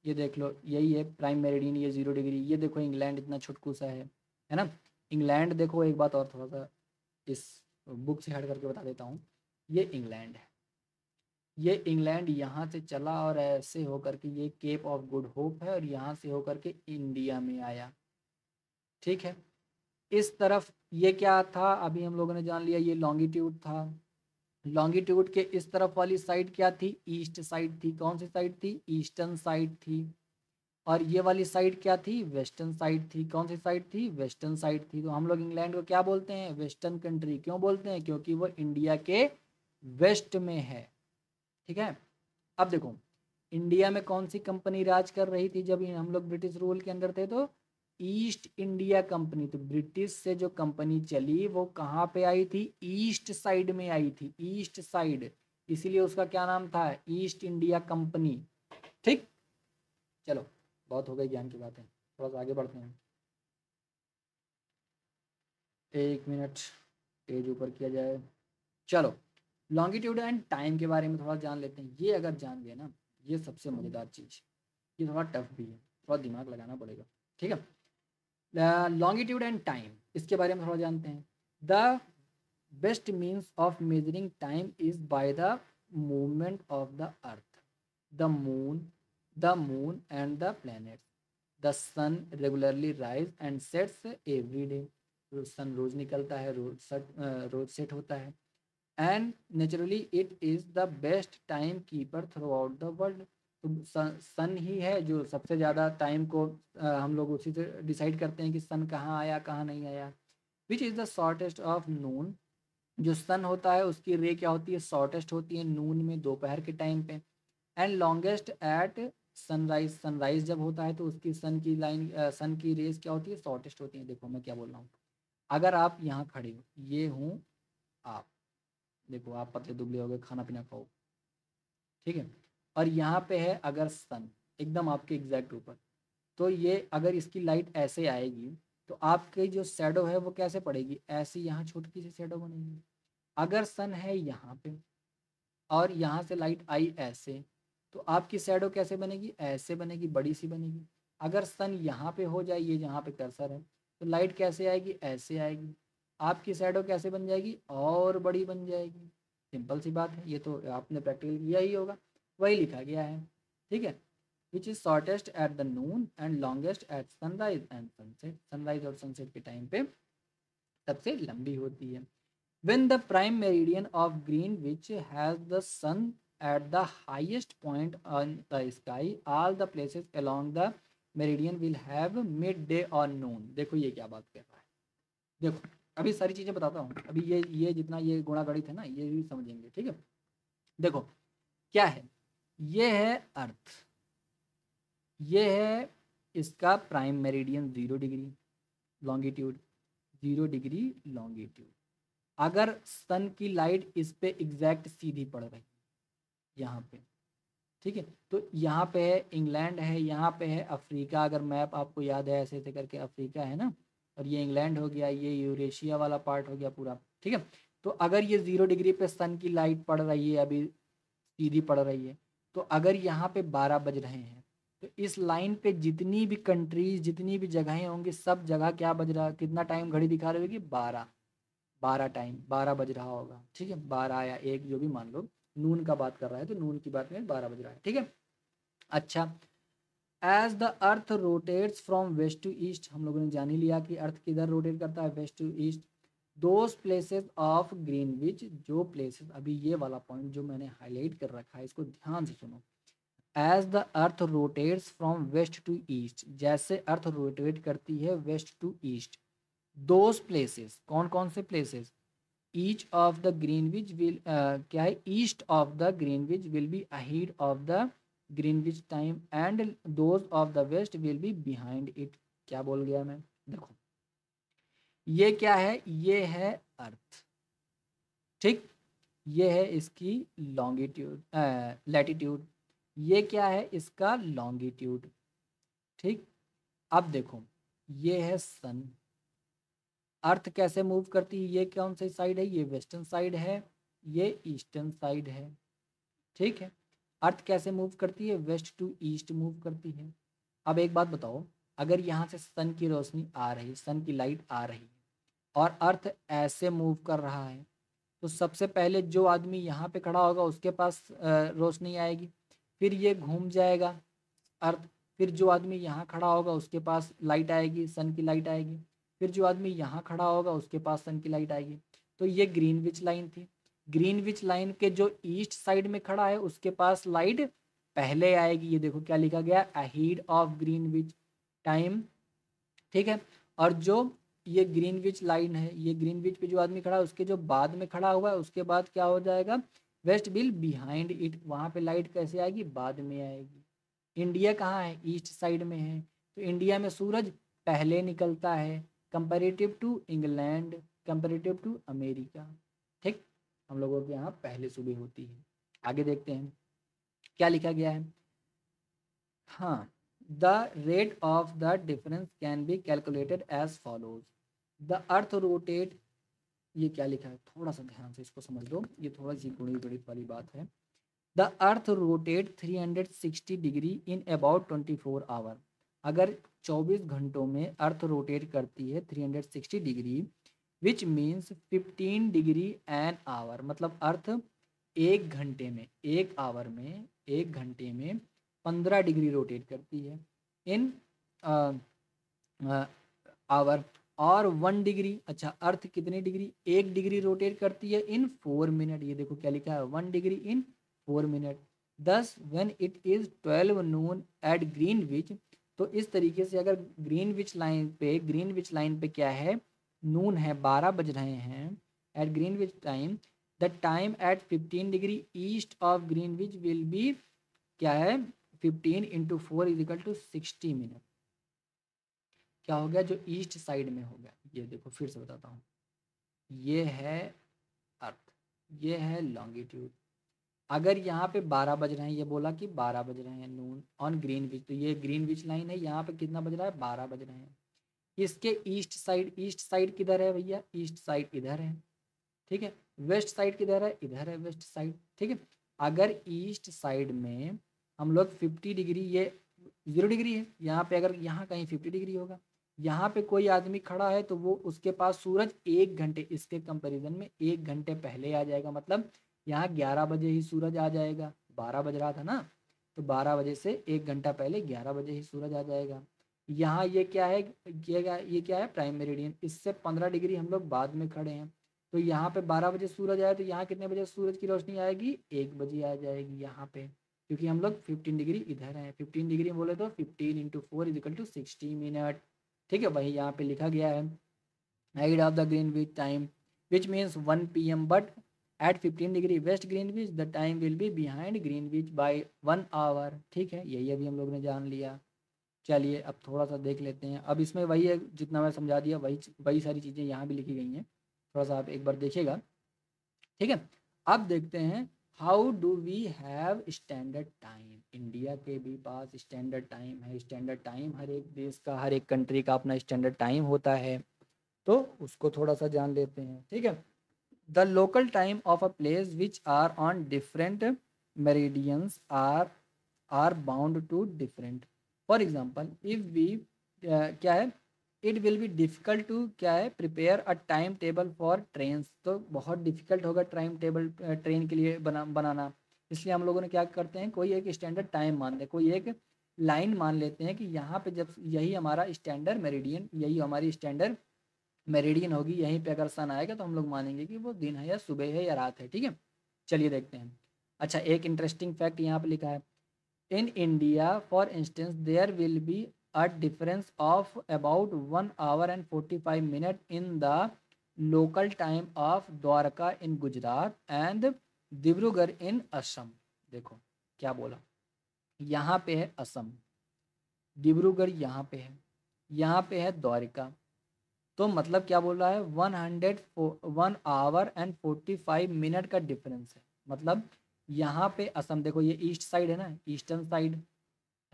ये देख लो, यही है प्राइम मेरिडियन, ये 0 डिग्री। ये देखो इंग्लैंड इतना छुटकू सा है ना, इंग्लैंड। देखो एक बात और थोड़ा सा इस बुक से हट करके बता देता हूँ, ये इंग्लैंड है, ये इंग्लैंड यहाँ से चला और ऐसे होकर के ये केप ऑफ गुड होप है और यहाँ से होकर के इंडिया में आया। ठीक है इस तरफ ये क्या था, अभी हम लोगों ने जान लिया, ये लॉन्गिट्यूड था। लॉन्गिट्यूड के इस तरफ वाली साइड क्या थी, ईस्ट साइड थी। कौन सी साइड थी, ईस्टर्न साइड थी। और ये वाली साइड क्या थी, वेस्टर्न साइड थी। कौन सी साइड थी, वेस्टर्न साइड थी। तो हम लोग इंग्लैंड को क्या बोलते हैं, वेस्टर्न कंट्री। क्यों बोलते हैं, क्योंकि वो इंडिया के वेस्ट में है। ठीक है अब देखो इंडिया में कौन सी कंपनी राज कर रही थी जब हम लोग ब्रिटिश रूल के अंदर थे, तो ईस्ट इंडिया कंपनी। तो ब्रिटिश से जो कंपनी चली वो कहाँ पे आई थी, ईस्ट साइड में आई थी, ईस्ट साइड, इसीलिए उसका क्या नाम था, ईस्ट इंडिया कंपनी। ठीक चलो बहुत हो गई ज्ञान की बातें, थोड़ा सा आगे बढ़ते हैं। 1 मिनट पेज ऊपर किया जाए। चलो लॉन्गिट्यूड एंड टाइम के बारे में थोड़ा जान लेते हैं। ये अगर जान गए ना, ये सबसे मज़ेदार चीज़, ये थोड़ा टफ भी है, थोड़ा दिमाग लगाना पड़ेगा। ठीक है लॉन्गिट्यूड एंड टाइम, इसके बारे में थोड़ा जानते हैं। The best means of measuring time is by the movement of the earth, the moon and the planets. The sun regularly rise and sets every day. रोज सन रोज निकलता है, रोज सेट होता है। And naturally it is the best timekeeper throughout the world. तो सन ही है जो सबसे ज़्यादा टाइम को हम लोग उसी से डिसाइड करते हैं कि सन कहाँ आया कहाँ नहीं आया। Which is the shortest of noon. जो सन होता है उसकी रे क्या होती है, शॉर्टेस्ट होती है नून में, दोपहर के टाइम पे। And longest at sunrise. Sunrise जब होता है तो उसकी सन की रेस क्या होती है, शॉर्टेस्ट होती है। देखो मैं क्या बोल रहा हूँ, अगर आप यहाँ खड़े हो, ये हूँ आप, देखो आप पतले दुबले हो गए, खाना पीना खाओ, ठीक है, और यहाँ पे है अगर सन एकदम आपके एग्जैक्ट ऊपर, तो ये अगर इसकी लाइट ऐसे आएगी तो आपकी जो शेडो है वो कैसे पड़ेगी, ऐसी यहाँ छोटी सी शेडो बनेगी। अगर सन है यहाँ पे और यहाँ से लाइट आई ऐसे, तो आपकी शेडो कैसे बनेगी, ऐसे बनेगी, बड़ी सी बनेगी। अगर सन यहाँ पे हो जाए, ये जहाँ पे कर्सर है, तो लाइट कैसे आएगी, ऐसे आएगी। आपकी शेडो कैसे बन जाएगी, और बड़ी बन जाएगी। सिंपल सी बात है, ये तो आपने प्रैक्टिकल किया ही होगा, वही लिखा गया है, ठीक है। Which is shortest at the noon and longest at sunrise and sunset. Sunrise और सनसेट के टाइम पे सबसे लंबी होती है। When the prime meridian of Greenwich has the sun at the highest point on the sky, all the places along the meridian will have midday or noon। देखो ये क्या बात कर रहा है, देखो अभी सारी चीज़ें बताता हूँ, अभी ये जितना ये गुणा गणित है ना, ये भी समझेंगे, ठीक है। देखो क्या है, ये है अर्थ, ये है इसका prime meridian 0 degree longitude, 0 degree longitude. अगर सन की लाइट इस पे एग्जैक्ट सीधी पड़ रही यहाँ पे, ठीक है, तो यहाँ पे है इंग्लैंड है, यहाँ पे है अफ्रीका। अगर मैप आपको याद है ऐसे ऐसे करके अफ्रीका है ना, और ये इंग्लैंड हो गया, ये यूरेशिया वाला पार्ट हो गया पूरा, ठीक है। तो अगर ये 0 डिग्री पे सन की लाइट पड़ रही है, अभी सीधी पड़ रही है, तो अगर यहाँ पे 12 बज रहे हैं, तो इस लाइन पे जितनी भी कंट्रीज, जितनी भी जगहें होंगी, सब जगह क्या बज रहा, कितना टाइम घड़ी दिखा रही होगी, 12। 12 टाइम 12 बज रहा होगा, ठीक है, 12 या 1 जो भी मान लो, नून का बात कर रहा है तो नून की बात में 12 बज रहा है, ठीक है। अच्छा, as the earth rotates from west to east, हम लोगों ने जान ही लिया कि अर्थ किधर रोटेट करता है, west to east. Those places of Greenwich, जो प्लेसेस, अभी ये वाला पॉइंट जो मैंने हाईलाइट कर रखा है इसको ध्यान से सुनो। As the earth rotates from west to east, जैसे अर्थ रोटेट करती है west to east, those places, कौन कौन से places, each of the Greenwich will, क्या है, east of the Greenwich will be ahead of the Greenwich time and those of the west will be behind it. क्या बोल गया मैं, देखो ये क्या है, ये है अर्थ, ठीक, ये है इसकी लॉन्गिट्यूड, लैटिट्यूड, ये क्या है इसका लॉन्गिट्यूड, ठीक। अब देखो ये है सन, अर्थ कैसे मूव करती है, ये कौन सी साइड है, ये वेस्टर्न साइड है, ये ईस्टर्न साइड है, ठीक है। अर्थ कैसे मूव करती है, वेस्ट टू ईस्ट मूव करती है। अब एक बात बताओ, अगर यहाँ से सन की रोशनी आ रही, सन की लाइट आ रही है, और अर्थ ऐसे मूव कर रहा है, तो सबसे पहले जो आदमी यहाँ पे खड़ा होगा उसके पास रोशनी आएगी, फिर ये घूम जाएगा अर्थ, फिर जो आदमी यहाँ खड़ा होगा उसके पास लाइट आएगी, सन की लाइट आएगी, फिर जो आदमी यहाँ खड़ा होगा उसके पास सन की लाइट आएगी। तो ये ग्रीनविच लाइन थी, ग्रीनविच लाइन के जो ईस्ट साइड में खड़ा है उसके पास लाइट पहले आएगी, ये देखो क्या लिखा गया, अहेड ऑफ ग्रीनविच टाइम, ठीक है। और जो ये ग्रीनविच लाइन है, ये ग्रीनविच पे जो आदमी खड़ा है उसके जो बाद में खड़ा हुआ है उसके बाद क्या हो जाएगा, वेस्ट विल बिहाइंड इट, वहाँ पे लाइट कैसे आएगी, बाद में आएगी। इंडिया कहाँ है, ईस्ट साइड में है, तो इंडिया में सूरज पहले निकलता है comparative to England, comparative to America, ठीक। हम लोगों के यहाँ पहले सुबह होती है। आगे देखते हैं क्या लिखा गया है। हाँ, the rate of the difference can be calculated as follows. The earth rotate, ये क्या लिखा है, थोड़ा सा ध्यान से इसको समझ लो, ये थोड़ा सी गणित वाली बात है। The earth rotate 360 degree in about 24 hour. अगर 24 घंटों में अर्थ रोटेट करती है 360 degree, which means 15 degree an hour, मतलब अर्थ एक घंटे में, एक आवर में, एक घंटे में 15 डिग्री रोटेट करती है इन आवर। और 1 डिग्री, अच्छा अर्थ कितनी डिग्री, 1 डिग्री रोटेट करती है इन 4 मिनट। ये देखो क्या लिखा है, 1 degree in 4 minute. Thus when it is 12 noon at Greenwich, तो इस तरीके से अगर ग्रीनविच लाइन पे क्या है, नून है, 12 बज रहे हैं at Greenwich time, the time at 15 degree east of Greenwich will be क्या है, 15 into 4 is equal to 60 minute. क्या हो गया, जो ईस्ट साइड में हो गया, ये देखो फिर से बताता हूँ, ये है अर्थ, ये है लॉन्गिट्यूड। अगर यहाँ पे 12 बज रहे हैं, ये बोला कि 12 बज रहे हैं नून ऑन ग्रीनविच, तो ये ग्रीनविच लाइन है, यहाँ पे कितना बज रहा है, 12 बज रहे हैं। इसके ईस्ट साइड किधर है भैया, ईस्ट साइड इधर है, ठीक है। वेस्ट साइड किधर है, इधर है वेस्ट साइड, ठीक है। अगर ईस्ट साइड में हम लोग 50 डिग्री, ये 0 डिग्री है, यहाँ पे अगर यहाँ कहीं 50 डिग्री होगा, यहाँ पे कोई आदमी खड़ा है तो वो उसके पास सूरज 1 घंटे, इसके कंपैरिजन में 1 घंटे पहले आ जाएगा। मतलब यहाँ 11 बजे ही सूरज आ जाएगा, 12 बज रहा था ना, तो 12 बजे से 1 घंटा पहले 11 बजे ही सूरज आ जाएगा। यहाँ ये क्या है, ये क्या है, प्राइम मेरिडियन, इससे 15 डिग्री हम लोग बाद में खड़े हैं। तो यहाँ पे 12 बजे सूरज आया, तो यहाँ कितने बजे सूरज की रोशनी आएगी, 1 बजे आ जाएगी यहाँ पे, क्योंकि हम लोग 15 डिग्री इधर हैं। 15 डिग्री बोले तो 15 into 4 is equal to 60 minute, ठीक है। वही यहाँ पे लिखा गया है, height of the Greenwich time which means 1 PM, but at 15 degree west Greenwich the time will be behind Greenwich by 1 hour, ठीक है। यही अभी हम लोग ने जान लिया। चलिए अब थोड़ा सा देख लेते हैं, अब इसमें वही है, जितना मैं समझा दिया वही वही सारी चीज़ें यहाँ भी लिखी गई हैं, थोड़ा सा आप एक बार देखिएगा, ठीक है। अब देखते हैं, how do we have standard time. India के भी पास स्टैंडर्ड टाइम है। स्टैंडर्ड टाइम हर एक देश का, हर एक कंट्री का अपना स्टैंडर्ड टाइम होता है, तो उसको थोड़ा सा जान लेते हैं, ठीक है। The local time of a place which are on different meridians are bound to different. For example if we क्या है, it will be difficult to क्या है, prepare a time table for trains, तो बहुत डिफ़िकल्ट होगा टाइम टेबल ट्रेन के लिए बनाना। इसलिए हम लोगों ने क्या करते हैं, कोई एक स्टैंडर्ड टाइम मान ले, कोई एक लाइन मान लेते हैं कि यहाँ पे जब यही हमारा स्टैंडर्ड मेरिडियन, यही हमारी स्टैंडर्ड मेरिडियन होगी, यहीं पे अगर सन आएगा तो हम लोग मानेंगे कि वो दिन है या सुबह है या रात है, ठीक है। चलिए देखते हैं। अच्छा एक इंटरेस्टिंग फैक्ट यहाँ पे लिखा है, in India, for instance, there will be a difference of about 1 hour and 45 minutes in the local time of Dwarka in Gujarat and Dibrugarh in Assam। देखो क्या बोला, यहाँ पे है असम, डिब्रूगढ़ यहाँ पे है, यहाँ पे है द्वारिका, तो मतलब क्या बोल रहा है, 1 hour and 45 minutes का डिफरेंस है। मतलब यहाँ पे असम, देखो ये ईस्ट साइड है ना, ईस्टर्न साइड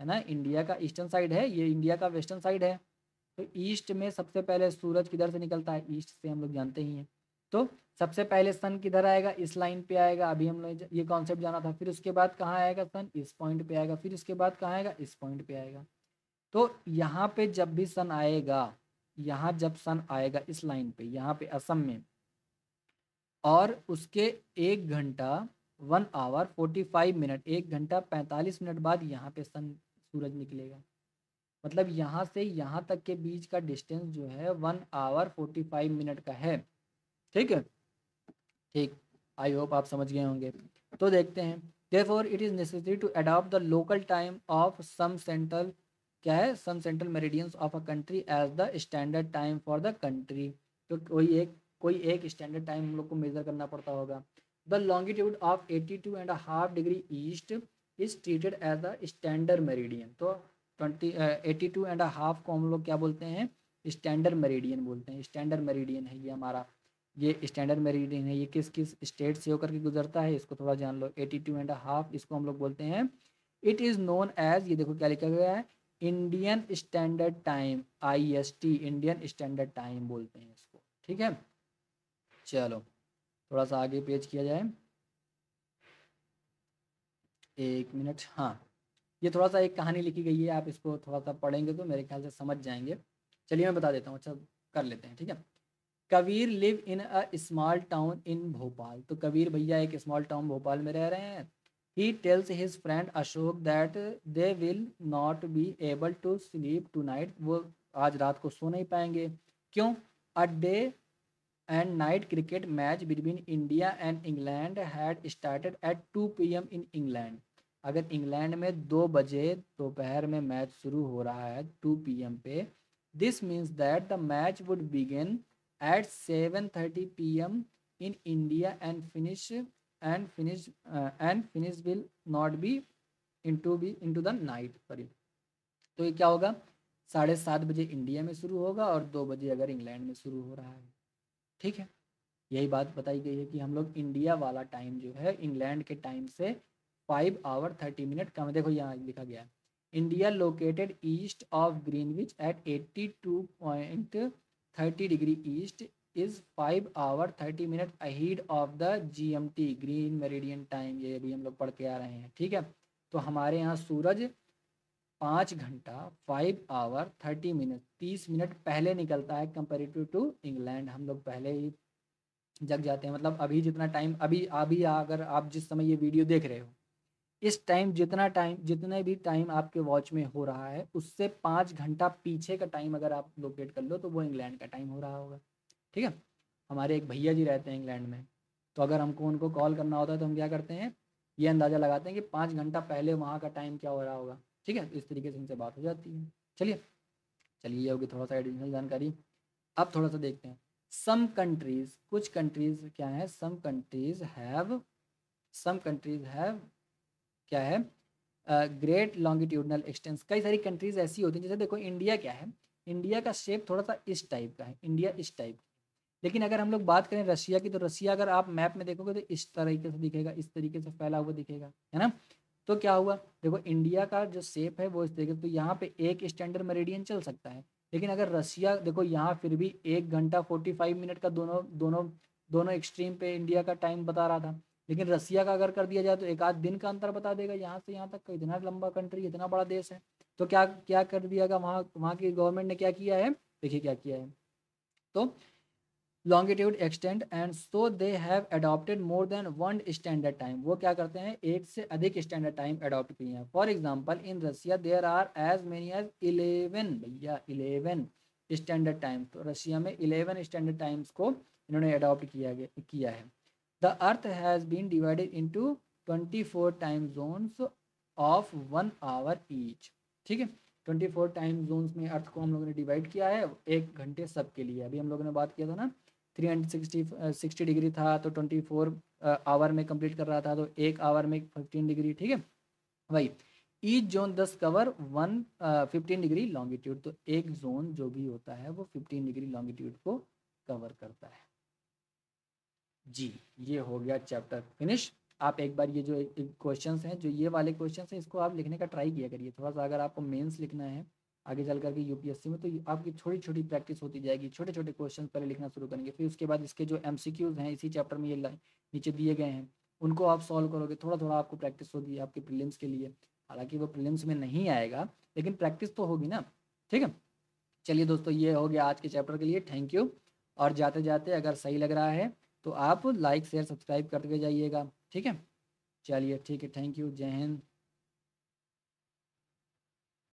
है ना, इंडिया का ईस्टर्न साइड है, ये इंडिया का वेस्टर्न साइड है। तो ईस्ट में सबसे पहले सूरज किधर से निकलता है, ईस्ट से, हम लोग जानते ही हैं। तो सबसे पहले सन किधर आएगा, इस लाइन पे आएगा, अभी हम लोग ये कॉन्सेप्ट जाना था। फिर उसके बाद कहाँ आएगा सन, इस पॉइंट पे आएगा, फिर उसके बाद कहाँ आएगा, इस पॉइंट पे आएगा। तो यहाँ पे जब भी सन आएगा, यहाँ जब सन आएगा इस लाइन पे, यहाँ पे असम में, और उसके 1 घंटा 1 hour 45 minutes, 1 घंटा 45 मिनट बाद यहाँ पे सन सूरज निकलेगा। मतलब यहाँ से यहाँ तक के बीच का डिस्टेंस जो है 1 hour 45 minutes का है, ठीक है। ठीक, आई होप आप समझ गए होंगे। तो देखते हैं, therefore it is necessary to adopt the local time of some central क्या है, some central meridians of a country as the standard time for the country। तो कोई एक स्टैंडर्ड टाइम हम लोग को मेजर करना पड़ता होगा। The longitude of 82.5 degree east is treated as the standard meridian. तो 82.5 को हम लोग क्या बोलते हैं, स्टैंडर्ड मेरिडियन बोलते हैं। स्टैंडर्ड मेरिडियन है ये हमारा, ये स्टैंडर्ड मेरिडियन है, ये किस किस स्टेट से होकर के गुजरता है, इसको थोड़ा जान लो। 82.5 इसको हम लोग बोलते हैं, इट इज़ नोन एज, ये देखो क्या लिखा गया है, Indian standard time, IST, Indian standard time बोलते हैं इसको, ठीक है। चलो थोड़ा सा आगे पेज किया जाए, 1 मिनट। हाँ, ये थोड़ा सा एक कहानी लिखी गई है, आप इसको थोड़ा सा पढ़ेंगे तो मेरे ख्याल से समझ जाएंगे। चलिए मैं बता देता हूँ, अच्छा कर लेते हैं, ठीक है। Kabir live in a small town in Bhopal. तो कबीर भैया एक स्मॉल टाउन भोपाल में रह रहे हैं। He tells his friend Ashok that they will not be able to sleep tonight. वो आज रात को सो नहीं पाएंगे। क्यों? A day and night cricket match between India and England had started at 2 PM in England. अगर इंग्लैंड में 2 बजे दोपहर में मैच शुरू हो रहा है 2 PM पे, this means that the match would begin eight 7:30 PM in India and finish will not B into the night. Sorry, तो ये क्या होगा? 7:30 बजे इंडिया में शुरू होगा और 2 बजे अगर इंग्लैंड में शुरू हो रहा है। ठीक है, यही बात बताई गई है कि हम लोग इंडिया वाला टाइम जो है इंग्लैंड के टाइम से 5 hour 30 minute कम है। देखो यहाँ लिखा गया है, India located east of Greenwich at 82.30 degree east is 5 hour 30 minute ahead of the GMT green meridian time. ये अभी हम लोग पढ़ के आ रहे हैं। ठीक है, तो हमारे यहाँ सूरज 5 घंटा 5 hour 30 minute 30 मिनट पहले निकलता है कंपेरेटिव टू इंग्लैंड। हम लोग पहले ही जग जाते हैं। मतलब अभी जितना टाइम अभी अभी अगर आप जिस समय ये वीडियो देख रहे हो, इस टाइम जितने भी टाइम आपके वॉच में हो रहा है उससे 5 घंटा पीछे का टाइम अगर आप लोकेट कर लो तो वो इंग्लैंड का टाइम हो रहा होगा। ठीक है, हमारे एक भैया जी रहते हैं इंग्लैंड में, तो अगर हमको उनको कॉल करना होता है तो हम क्या करते हैं, ये अंदाज़ा लगाते हैं कि 5 घंटा पहले वहाँ का टाइम क्या हो रहा होगा। ठीक है, इस तरीके से इनसे बात हो जाती है। चलिए चलिए, ये होगी थोड़ा सा एडिशनल जानकारी। अब थोड़ा सा देखते हैं, सम कंट्रीज, कुछ कंट्रीज क्या है, सम कंट्रीज हैव क्या है, ग्रेट लॉन्गिट्यूडनल एक्सटेंस। कई सारी कंट्रीज ऐसी होती हैं, जैसे देखो इंडिया क्या है, इंडिया का शेप थोड़ा सा इस टाइप का है, इंडिया इस टाइप। लेकिन अगर हम लोग बात करें रशिया की, तो रशिया अगर आप मैप में देखोगे तो इस तरीके से दिखेगा, इस तरीके से फैला हुआ दिखेगा, है ना। तो क्या हुआ, देखो इंडिया का जो शेप है वो इस तरीके से, तो यहाँ पे एक स्टैंडर्ड मेरिडियन चल सकता है। लेकिन अगर रशिया देखो, यहाँ फिर भी 1 घंटा 45 मिनट का दोनों दोनों दोनों एक्सट्रीम पे इंडिया का टाइम बता रहा था। लेकिन रसिया का अगर कर दिया जाए तो एक आध दिन का अंतर बता देगा, यहाँ से यहाँ तक का। इतना लंबा कंट्री, इतना बड़ा देश है, तो क्या क्या कर दिया वहाँ वहाँ की गवर्नमेंट ने क्या किया है, देखिए क्या किया है। तो longitude extend and so they have adopted more than one standard time. वो क्या करते हैं, एक से अधिक स्टैंडर्ड टाइम अडॉप्ट किए हैं। For example in Russia there are as many as 11, भैया 11 स्टैंडर्ड टाइम। तो रशिया में 11 स्टैंडर्ड टाइम्स को इन्होंने अडॉप्ट किया है। The earth has been divided into 24 time zones of 1 hour each. ठीक है, 24 टाइम जोन्स में अर्थ को हम लोगों ने डिवाइड किया है, 1 घंटे सबके लिए। अभी हम लोगों ने बात किया था ना, 360 डिग्री था तो 24 आवर में कंप्लीट कर रहा था, तो 1 hour में 15 डिग्री। ठीक है, वही each zone 10 cover 15 degree longitude. तो एक जोन जो भी होता है वो 15 डिग्री लॉन्गिट्यूड को कवर करता है। जी, ये हो गया चैप्टर फिनिश। आप एक बार ये जो क्वेश्चंस हैं, जो ये वाले क्वेश्चंस हैं, इसको आप लिखने का ट्राई किया करिए थोड़ा सा। अगर आपको मेंस लिखना है आगे चल करके यूपीएससी में, तो आपकी छोटी छोटी प्रैक्टिस होती जाएगी। छोटे छोटे क्वेश्चन पहले लिखना शुरू करेंगे, फिर उसके बाद इसके जो एमसीक्यूज हैं इसी चैप्टर में ये नीचे दिए गए हैं, उनको आप सॉल्व करोगे। थोड़ा थोड़ा आपको प्रैक्टिस होगी आपके प्रीलिम्स के लिए। हालांकि वो प्रीलिम्स में नहीं आएगा, लेकिन प्रैक्टिस तो होगी ना। ठीक है, चलिए दोस्तों, ये हो गया आज के चैप्टर के लिए। Thank you. और जाते जाते अगर सही लग रहा है तो आप लाइक शेयर सब्सक्राइब करते जाइएगा। ठीक है, चलिए ठीक है, थैंक यू, जय हिंद।